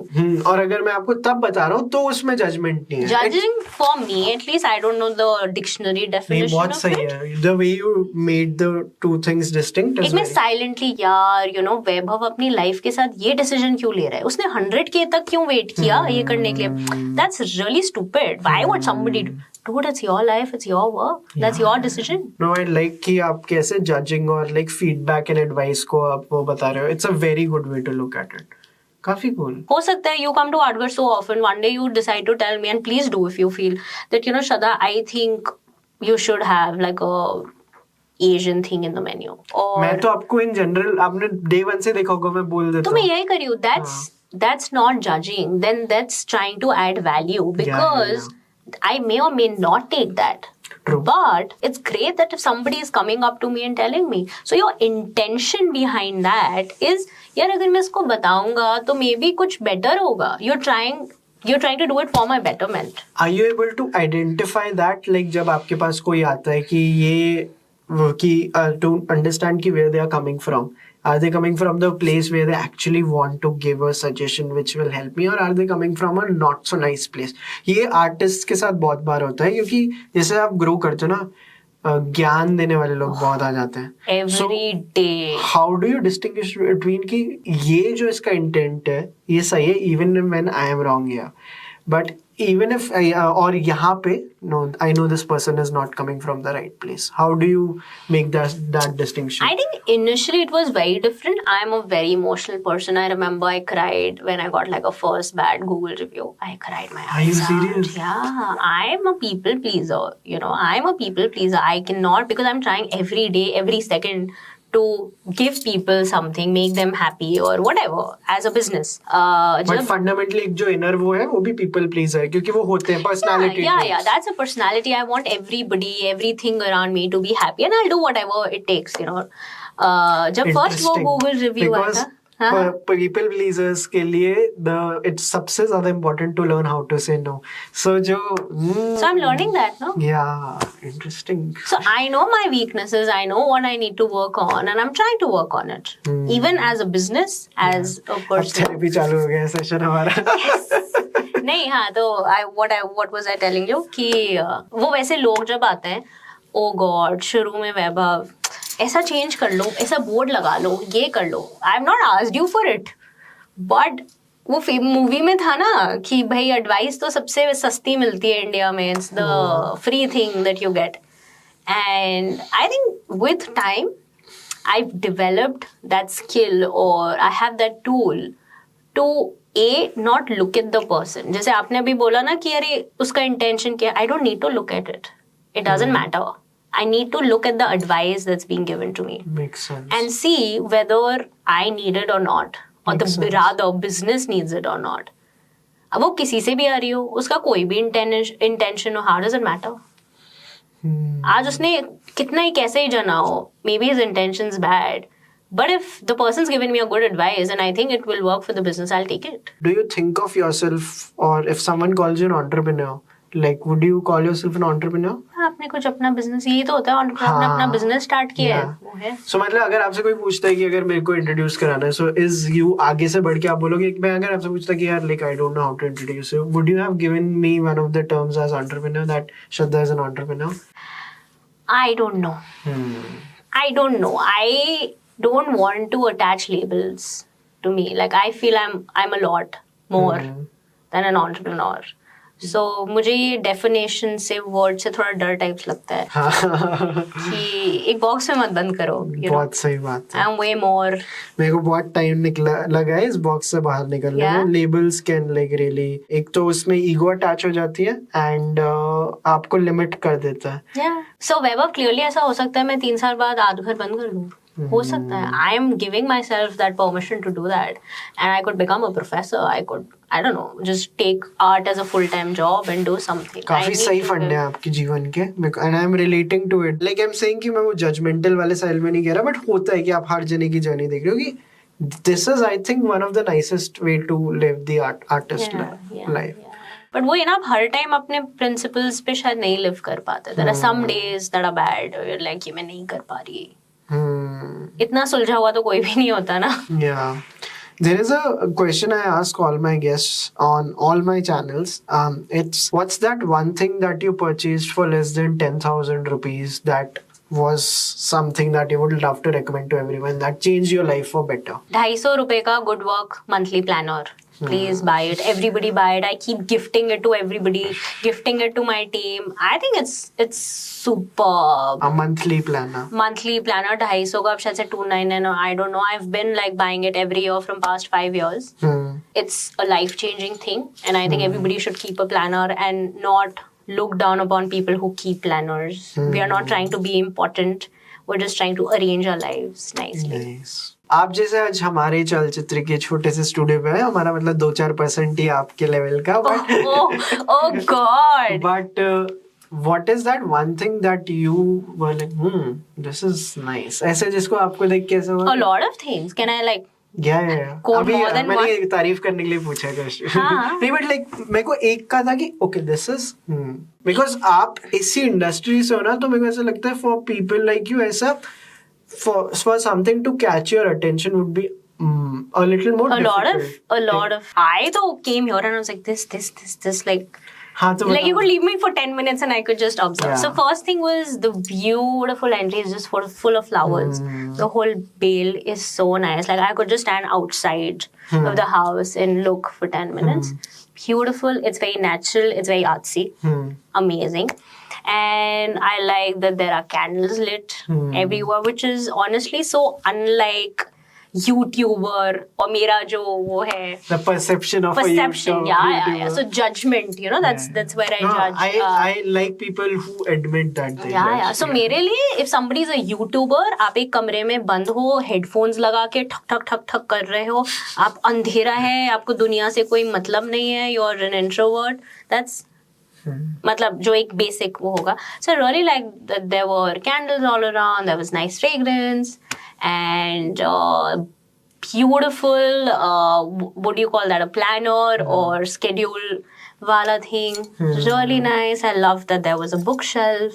और अगर मैं आपको तब बता रहा हूँ तो उसमें judgment नहीं है. Judging for me, at least, I don't know the dictionary definition बहुत of सही it. है. The way you made the two things distinct. एक में silently यार, you know, वैभव अपनी लाइफ के साथ ये डिसीजन क्यों ले रहा है? उसने 100K तक क्यों वेट किया ये करने के लिए? That's really stupid. Why would somebody do? Dude, it's your life, it's your work. That's your decision. No, I like कि आप कैसे judging और like feedback and advice को आप वो बता रहे हो. It's a very good way to look at it. काफी cool. हो सकता है you come to Art Ghar so often, one day you decide to tell me, and please do if you feel that, you know, Shraddha, I think you should have like a Asian thing in the menu. और मैं तो आपको in general आपने day one से देखा होगा मैं बोल देता हूँ. तो मैं यही करी हूँ. That's not judging. Then that's trying to add value because I may or may not take that. True. But it's great that if somebody is coming up to me and telling me. So your intention behind that is, यार अगर मैं इसको बताऊंगा तो maybe कुछ better होगा. You're trying to do it for my betterment. Are you able to identify that? Like जब आपके पास कोई आता है कि ये कि to understand कि where they are coming from Are they coming from the place where they actually want to give a suggestion which will help me, or are they coming from a not so nice place? ये artist के साथ बहुत बार होता है, क्योंकि जैसे आप grow करते हो ना, ज्ञान देने वाले लोग बहुत आ जाते हैं every day. How do you distinguish between कि ये जो इसका इंटेंट है ये सही है, even when I am wrong here, but even if और यहाँ पे no, I know this person is not coming from the right place. How do you make that distinction? I think initially it was very different. I'm a very emotional person. I remember I cried when I got like a first bad Google review. I cried my eyes out. Are you serious? Yeah, I'm a people pleaser. You know, I'm a people pleaser. I cannot, because I'm trying every day, every second to give people something, make them happy or whatever as a business. But fundamentally एक जो inner वो है वो भी people pleaser है, क्योंकि वो होते हैं personality. Yeah, that's a personality. I want everybody, everything around me to be happy, and I'll do whatever it takes. You know, जब first वो Google review आया था. People pleasers के लिए it's सबसे ज़्यादा important to learn how to say no. So I'm learning that, no? Yeah, interesting. So I know my weaknesses. I know what I need to work on, and I'm trying to work on it. Even as a business, as a person. अब therapy चालू हो गया session हमारा. नहीं, हाँ, तो what was I telling you कि वो वैसे लोग जब आते हैं, oh God, शुरू में वैभव ऐसा चेंज कर लो, ऐसा बोर्ड लगा लो, ये कर लो. I am not asked you for it, but वो मूवी में था ना कि भाई एडवाइस तो सबसे सस्ती मिलती है इंडिया में. It's the free thing that you get. And I think with time I developed that skill और I have that tool to not look at the person. जैसे आपने अभी बोला ना कि अरे उसका इंटेंशन क्या, I don't need to look at it. It doesn't matter. I need to look at the advice that's being given to me. Makes sense. And see whether I need it or not. Or rather business needs it or not. अब वो किसी से भी आ रही हो, उसका कोई भी intention हो, how does it matter? आज उसने कितना ही कैसे ही जाना हो, maybe his intention's bad. But if the person's given me a good advice and I think it will work for the business, I'll take it. Do you think of yourself, or if someone calls you an entrepreneur, like would you call yourself an entrepreneur? आपने कुछ अपना business, यही तो होता है entrepreneur ने अपना business start किया है, वो है. So मतलब अगर आपसे कोई पूछता है कि अगर मेरे को इंट्रोड्यूस कराना है, so is you आगे से बढ़ के आप बोलोगे, मैं अगर आपसे पूछता कि यार like I don't know how to introduce you, would you have given me one of the terms as entrepreneur, that Shraddha is an entrepreneur? I don't know. I don't know. I don't want to attach labels to me. Like I feel I'm a lot more than an entrepreneur. So मुझे ये definition से word से थोड़ा डर types लगता है कि एक बॉक्स में मत बंद करो. बहुत सही बात है. I'm way more. मेरे को बहुत टाइम लगा है इस बॉक्स से बाहर निकलने में. लेबल्स कैन लाइक रियली, एक तो उसमें ईगो अटैच हो जाती है एंड आपको लिमिट कर देता है. So वैभव क्लियरली ऐसा हो सकता है मैं 3 साल बाद आर्ट घर बंद कर लूँ. हो सकता है. I am giving myself that permission to do that, and I could become a professor. I don't know, just take art as a full-time job and do something. काफी सही फंड है आपके जीवन के, and I am relating to it. Like I'm saying कि मैं वो judgmental वाले साइड में नहीं कह रहा, but होता है कि आप हर जने की जर्नी देख रहे हो कि this is I think one of the nicest way to live the artist life. But वो ये ना, आप हर टाइम अपने प्रिंसिपल्स पे शायद नहीं लिव कर पाते. There are some days that are bad. You're like कि मैं नहीं कर पा रही. इतना सुलझा हुआ तो कोई भी नहीं होता ना. Yeah. There is a question I ask all my guests on all my channels. It's what's that one thing that you purchased for less than 10,000 rupees that was something that you would love to recommend to everyone that changed your life for better? 250 रुपए का good work monthly planner. Please buy it. Everybody buy it. I keep gifting it to everybody, gifting it to my team. I think it's superb. A monthly planner. Monthly planner 250 का, अब शायद से 299. I don't know. I've been like buying it every year from past 5 years. It's a life-changing thing, and I think everybody should keep a planner and not look down upon people who keep planners. We are not trying to be important. We're just trying to arrange our lives nicely. Nice. आप जैसे आज हमारे चलचित्र के छोटे से studio पे है, हमारा मतलब 2-4% ही आपके लेवल का. Oh God. But what is that one thing that you were like, this is nice? ऐसे जिसको आपको देख के ऐसा A lot of things. Can I like अभी मैंने तारीफ करने के लिए पूछा है नहीं, बट लाइक मेरे को एक का था कि ओके दिस इज बिकॉज आप इसी इंडस्ट्री से हो ना, तो मेरे को ऐसा लगता है फॉर पीपल लाइक यू ऐसा for something to catch your attention would be a little more difficult. a lot of. I though came here and I was like this like. हाँ, तो Like you could leave me for 10 minutes and I could just observe. Yeah. So first thing was the beautiful entry is just full of flowers. The whole bale is so nice. Like I could just stand outside of the house and look for 10 minutes. Beautiful. It's very natural. It's very artsy. Amazing. And I like that there are candles lit everywhere, which is honestly so unlike YouTuber or मेरा जो वो है the perception of a perception, YouTuber. yeah. So judgment, you know, that's where I No, judge. I like people who admit that they judge. So मेरे लिए if somebody is a YouTuber, आप एक कमरे में बंद हो, headphones लगा के ठक ठक ठक ठक कर रहे हो, आप अंधेरा है, आपको दुनिया से कोई मतलब नहीं है, you're an introvert, that's मतलब जो एक basic वो होगा. So I really like that there were candles all around, there was nice fragrance and beautiful what do you call that, a planner or schedule wala thing. Really nice. I loved that there was a bookshelf.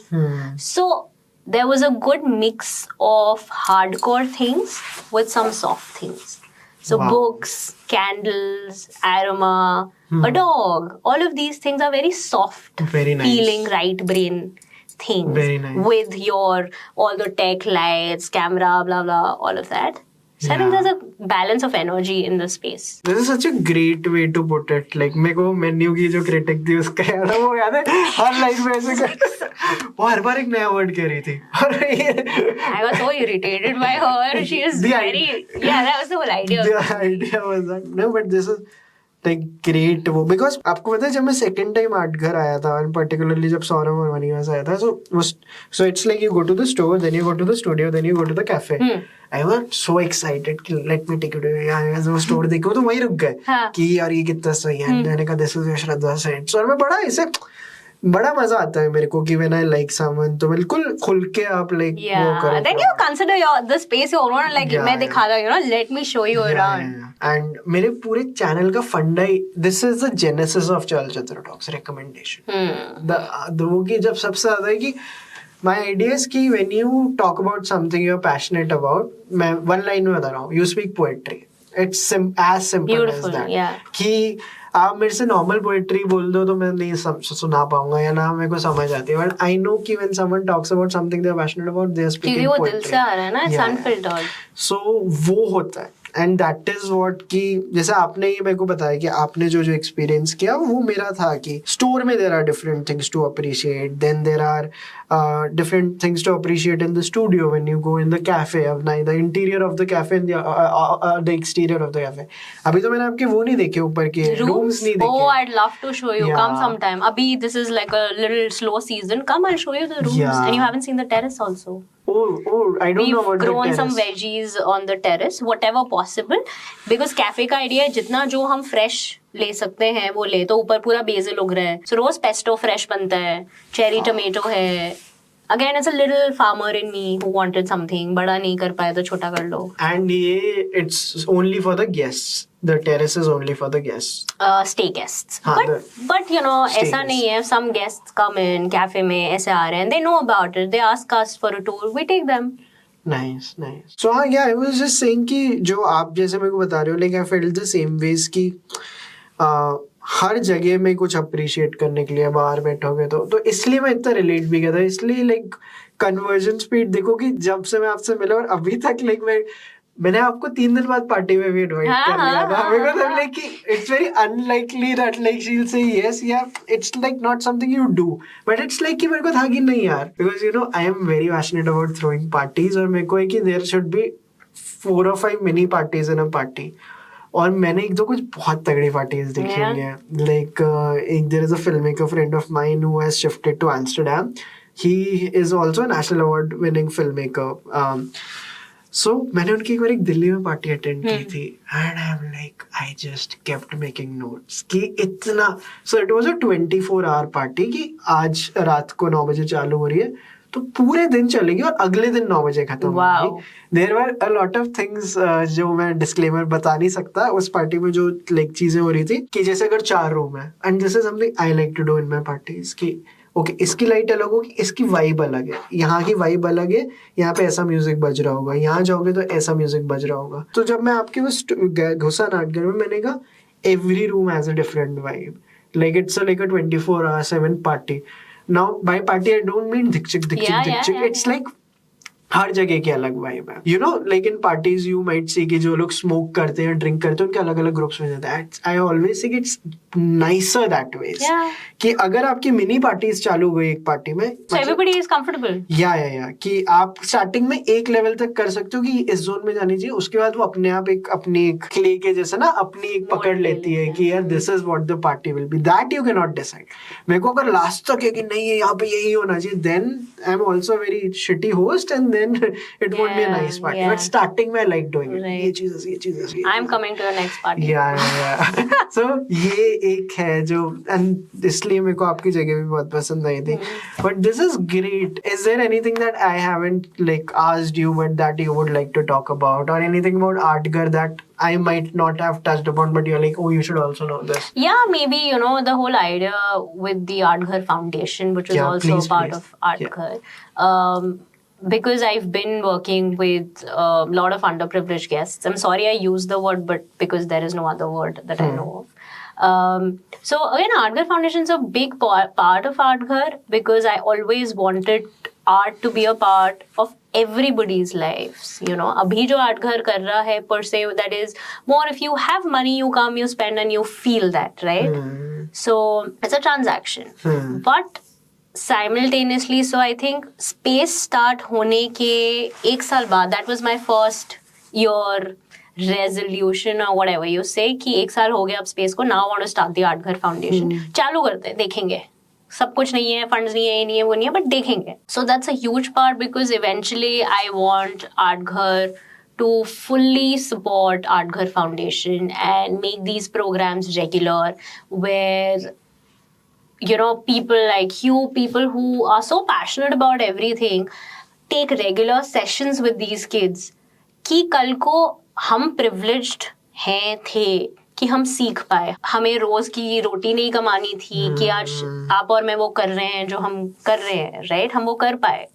So there was a good mix of hardcore things with some soft things. So books, candles, aroma, a dog, all of these things are very soft, very nice. feeling right brain things. Very nice. With your all the tech lights, camera, blah blah, all of that. So I think there's a balance of energy in the space. This is such a great way to put it. Like मेरे को menu की जो critic थी उसका याद है, वो याद है हर लाइन में ऐसे कर वो हर बार एक नया वर्ड कह रही थी. I was so irritated by her. She is that was the whole idea. The idea was that no, but this is like great वो because आपको पता है जब मैं second time आर्ट घर आया था and particularly जब सौरभ और वनीवास आया था so it's like you go to the store, then you go to the studio, then you go to the cafe. I was so excited कि let me take you to यार वो store देखो तो वहीं रुक गए कि यार ये कितना सही है. मैंने कहा this is श्रद्धा सेंट्स और मैं बड़ा इसे बड़ा मजा आता है मेरे को कि when I like someone तो बिल्कुल खुल के आप like वो करो. Then you consider the space you own like मैं दिखा दूँ, you know, let me show you around. And मेरे पूरे चैनल का फंडा ही this is the genesis of Chalchitra Talks recommendation. the वो कि जब सबसे ज्यादा है कि my idea is कि when you talk about something you're passionate about, मैं one line में बता रहा हूँ, you speak poetry. It's as simple as that. कि आप मेरे से नॉर्मल पोएट्री बोल दो तो मैं नहीं सुना पाऊंगा या ना मेरे को समझ आती है, बट आई नो कि when someone talks about something they are passionate about, they are speaking poetry, दिल से आ रहा है ना, इट्स अनफिल्टर्ड. सो वो होता है एंड दैट इज व्हाट कि जैसे आपने ये मेरे को बताया कि आपने जो एक्सपीरियंस किया वो मेरा था कि स्टोर में there are different things to appreciate, then there are different things to appreciate in the studio when you go in the cafe, the interior of the cafe and the exterior of the cafe. अभी तो मैंने आपके वो नहीं देखे ऊपर के rooms नहीं देखे. Oh, I'd love to show you. Come sometime. अभी this is like a little slow season. Come, I'll show you the rooms. And you haven't seen the terrace also. Oh, I don't know about the terrace. We've grown some veggies on the terrace, whatever possible. Because cafe का idea है जितना जो हम fresh ले सकते हैं वो ले, तो ऊपर पूरा बेसिल उग रहा है, so रोज पेस्टो फ्रेश बनता है, चेरी टमेटो है. Again, it's a little farmer in me who wanted something, बड़ा नहीं कर पाया तो छोटा कर लो. And ये it's only for the guests. The terrace is only for the guests. Stay guests. But you know, ऐसा नहीं है. Some guests come in cafe में ऐसे आ रहे हैं, they know about it. They ask us for a tour. We take them. Nice. So I was just saying कि जो आप जैसे मेरे को बता रहे हो, like I felt the same ways कि हर जगह में कुछ अप्रिशिएट करने के लिए बाहर बैठोगे तो इसलिए मैं इतना रिलेट भी किया था. इसलिए लाइक कन्वर्जन स्पीड देखो कि जब से मैं आपसे मिला और अभी तक लाइक मैंने आपको 3 दिन बाद पार्टी में भी इनवाइट कर लिया था. मेरे को लाइक कि it's very unlikely that like she will say yes या it's like not something you do, but it's like कि मेरे को था कि नहीं यार, because you know I am very passionate about throwing parties और मेरे को है कि there should be 4 or 5 mini parties in a party. और मैंने एक दो कुछ बहुत तगड़ी पार्टीज देखी हुई हैं. लाइक एक there is a film maker friend of mine who has shifted to Amsterdam. He is also a national award winning film maker. So मैंने उनकी एक बार एक दिल्ली में पार्टी अटेंड की थी and I am like I just kept making notes कि इतना. So it was a 24-hour party कि आज रात को 9 बजे चालू हो रही है तो पूरे दिन चलेगी और अगले दिन 9 बजे खत्म होगी. There were a lot of things जो मैं डिस्क्लेमर बता नहीं सकता. उस पार्टी में जो लाइक चीजें हो रही थी कि जैसे अगर 4 रूम है and this is something I like to do in my parties कि ओके इसकी लाइट अलग होगी, इसकी वाइब अलग है, यहाँ की वाइब अलग है, यहाँ पे ऐसा म्यूजिक बज रहा होगा, यहाँ जाओगे तो ऐसा म्यूजिक बज रहा होगा. तो जब मैं आपके वो घुसा आर्ट घर में, मैंने कहा every room has a different vibe. Like it's like a 24/7 party. Now by party I don't mean dik chik dik chik dik chik. It's like हर जगह की अलग वाइब है. You know like in parties you might see कि जो लोग smoke करते हैं, drink करते हैं, उनके अलग अलग ग्रुप्स में जाते हैं. I always see it's nicer that way कि अगर आपकी मिनी पार्टीज चालू हुई एक पार्टी में, so everybody is comfortable. या कि आप स्टार्टिंग में एक लेवल तक कर सकते हो कि इस जोन में जानी चाहिए, उसके बाद वो अपने आप एक अपनी क्ले के जैसे ना अपनी एक पकड़ लेती है कि यार this is what the party will be. That you can not decide. मेरे को अगर लास्ट तक है कि नहीं है यहाँ पे यही होना चाहिए, then I am also very shitty host and then it won't be a nice party. But starting में I like doing it. ये चीज़. I'm coming to your next party. Yeah. So ये एक है जो, and इसलिए मेरे को आपकी जगह भी बहुत पसंद आई थी. But this is great. Is there anything that I haven't like asked you but that you would like to talk about, or anything about Art Ghar that I might not have touched upon but you're like, oh, you should also know this? Yeah, maybe, you know, the whole idea with the Art Ghar Foundation, which is also part of Art Ghar. Because I've been working with a lot of underprivileged guests. I'm sorry I used the word, but because there is no other word that I know of. So again, Art Ghar Foundation is a big part of Art Ghar because I always wanted art to be a part of everybody's lives. You know, abhi jo Art Ghar kar raha hai per se, that is more if you have money, you come, you spend and you feel that, right? So it's a transaction. But simultaneously, so I think space start होने के एक साल बाद, that was my first year resolution or whatever you say, कि एक साल हो गया अब space को, now I want to start the Art Ghar Foundation. चालू करते हैं, देखेंगे, सब कुछ नहीं है, funds नहीं है, ये नहीं है, वो नहीं है, but देखेंगे. So that's a huge part because eventually I want Art Ghar to fully support Art Ghar Foundation and make these programs regular where, you know, people like you, people who are so passionate about everything, take regular sessions with these kids. कि कल को हम privileged हैं थे कि हम सीख पाए, हमें रोज की रोटी नहीं कमानी थी कि आज आप और मैं वो कर रहे हैं जो हम कर रहे हैं, राइट? हम वो कर पाए.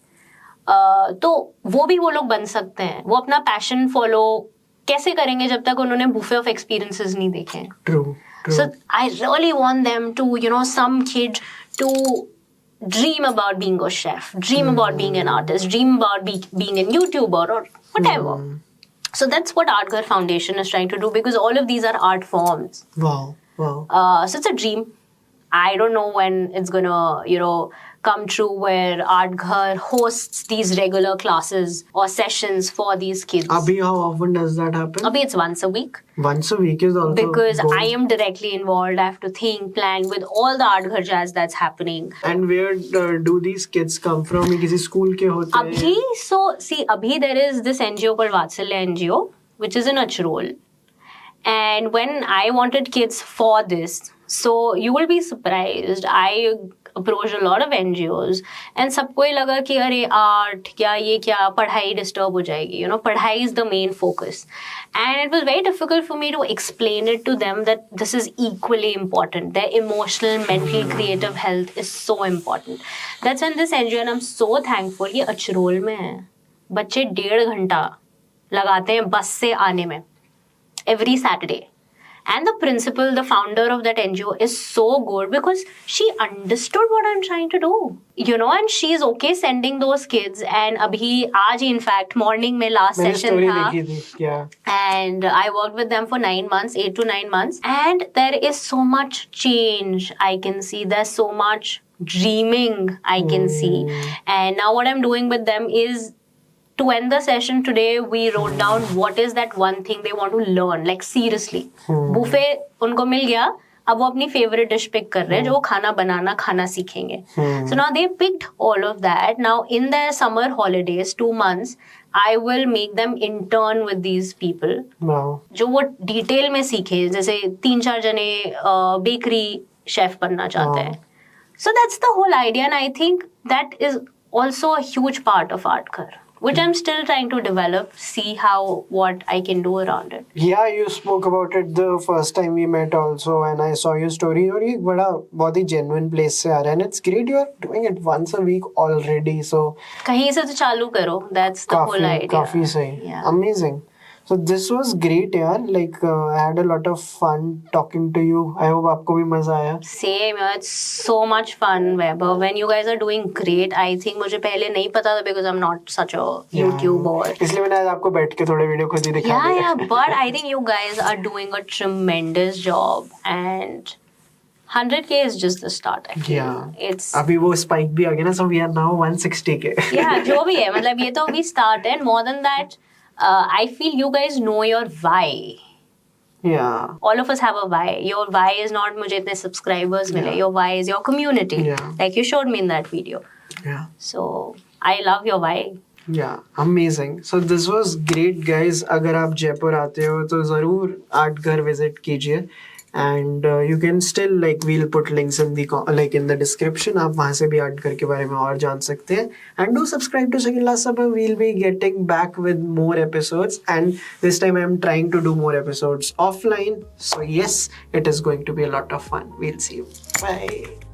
तो वो भी वो लोग बन सकते हैं. वो अपना पैशन फॉलो कैसे करेंगे जब तक उन्होंने बुफे ऑफ एक्सपीरियंसेस नहीं देखे? True. So I really want them to, you know, some kid to dream about being a chef, dream about being an artist, dream about being a YouTuber or whatever. So that's what Art Ghar Foundation is trying to do because all of these are art forms. Wow. So it's a dream. I don't know when it's gonna, you know, come true where Art Ghar hosts these regular classes or sessions for these kids. Abhi, how often does that happen? Abhi, it's once a week. Once a week is also because good. I am directly involved. I have to think, plan with all the Art Ghar jazz that's happening. And where do these kids come from? किसी school के होते हैं? Abhi, so see, Abhi there is this NGO called Vatsalya NGO, which is in Achrol. And when I wanted kids for this, so you will be surprised, I approached a lot of NGOs and सबको ही लगा कि अरे art क्या ये क्या पढ़ाई disturb हो जाएगी, you know, पढ़ाई is the main focus. And it was very difficult for me to explain it to them that this is equally important. Their emotional, mental, creative health is so important. That's when this NGO, and I'm so thankful, ये अचरोल में है. बच्चे 1.5 घंटा लगाते हैं बस से आने में every Saturday. And the principal, the founder of that NGO is so good because she understood what I'm trying to do. You know, and she's okay sending those kids. And abhi, aaj in fact, morning mein last session tha. And I worked with them for 9 months, 8 to 9 months. And there is so much change I can see. There's so much dreaming I can see. And now what I'm doing with them is, to end the session today, we wrote down what is that one thing they want to learn, like seriously. Buffet उनको मिल गया, अब वो अपनी favorite dish pick कर रहे हैं जो वो खाना बनाना खाना सीखेंगे. So now they picked all of that. Now in their summer holidays, 2 months, I will make them intern with these people. Wow. जो वो detail में सीखे, जैसे 3-4 जने bakery chef बनना चाहते हैं. So that's the whole idea, and I think that is also a huge part of Art Ghar. which I'm still trying to develop, see what I can do around it. Yeah, you spoke about it the first time we met also, and I saw your story. और ये बड़ा बहुत ही genuine place से आ रहा है, and it's great you are doing it once a week already. So कहीं से तो चालू करो. That's the whole idea. काफी सही. Yeah. Amazing. So this was great, यार. Like I had a lot of fun talking to you. I hope आपको भी मजा आया. Same, it's so much fun, Vaibhav. When you guys are doing great, I think मुझे पहले नहीं पता था because I'm not such a YouTuber. इसलिए मैंने आज आपको बैठ के थोड़े वीडियो खुद ही दिखा दिए. Yeah, but I think you guys are doing a tremendous job, and 100K is just the start. Actually. Yeah. It's अभी वो spike भी आ गया ना, so we are now 160K. yeah, जो भी है, मतलब ये तो अभी start है. More than that, I feel you guys know your why. Yeah. All of us have a why. Your why is not मुझे इतने subscribers मिले. Your why is your community. Yeah. Like you showed me in that video. Yeah. So I love your why. Yeah, amazing. So this was great, guys. अगर आप जयपुर आते हो तो ज़रूर art घर विजिट कीजिए. And you can still we'll put links in the description. आप वहाँ से भी आर्ट घर के बारे में और जान सकते हैं. And do subscribe to Second Last Supper. We'll be getting back with more episodes. And this time I'm trying to do more episodes offline. So yes, it is going to be a lot of fun. We'll see you. Bye.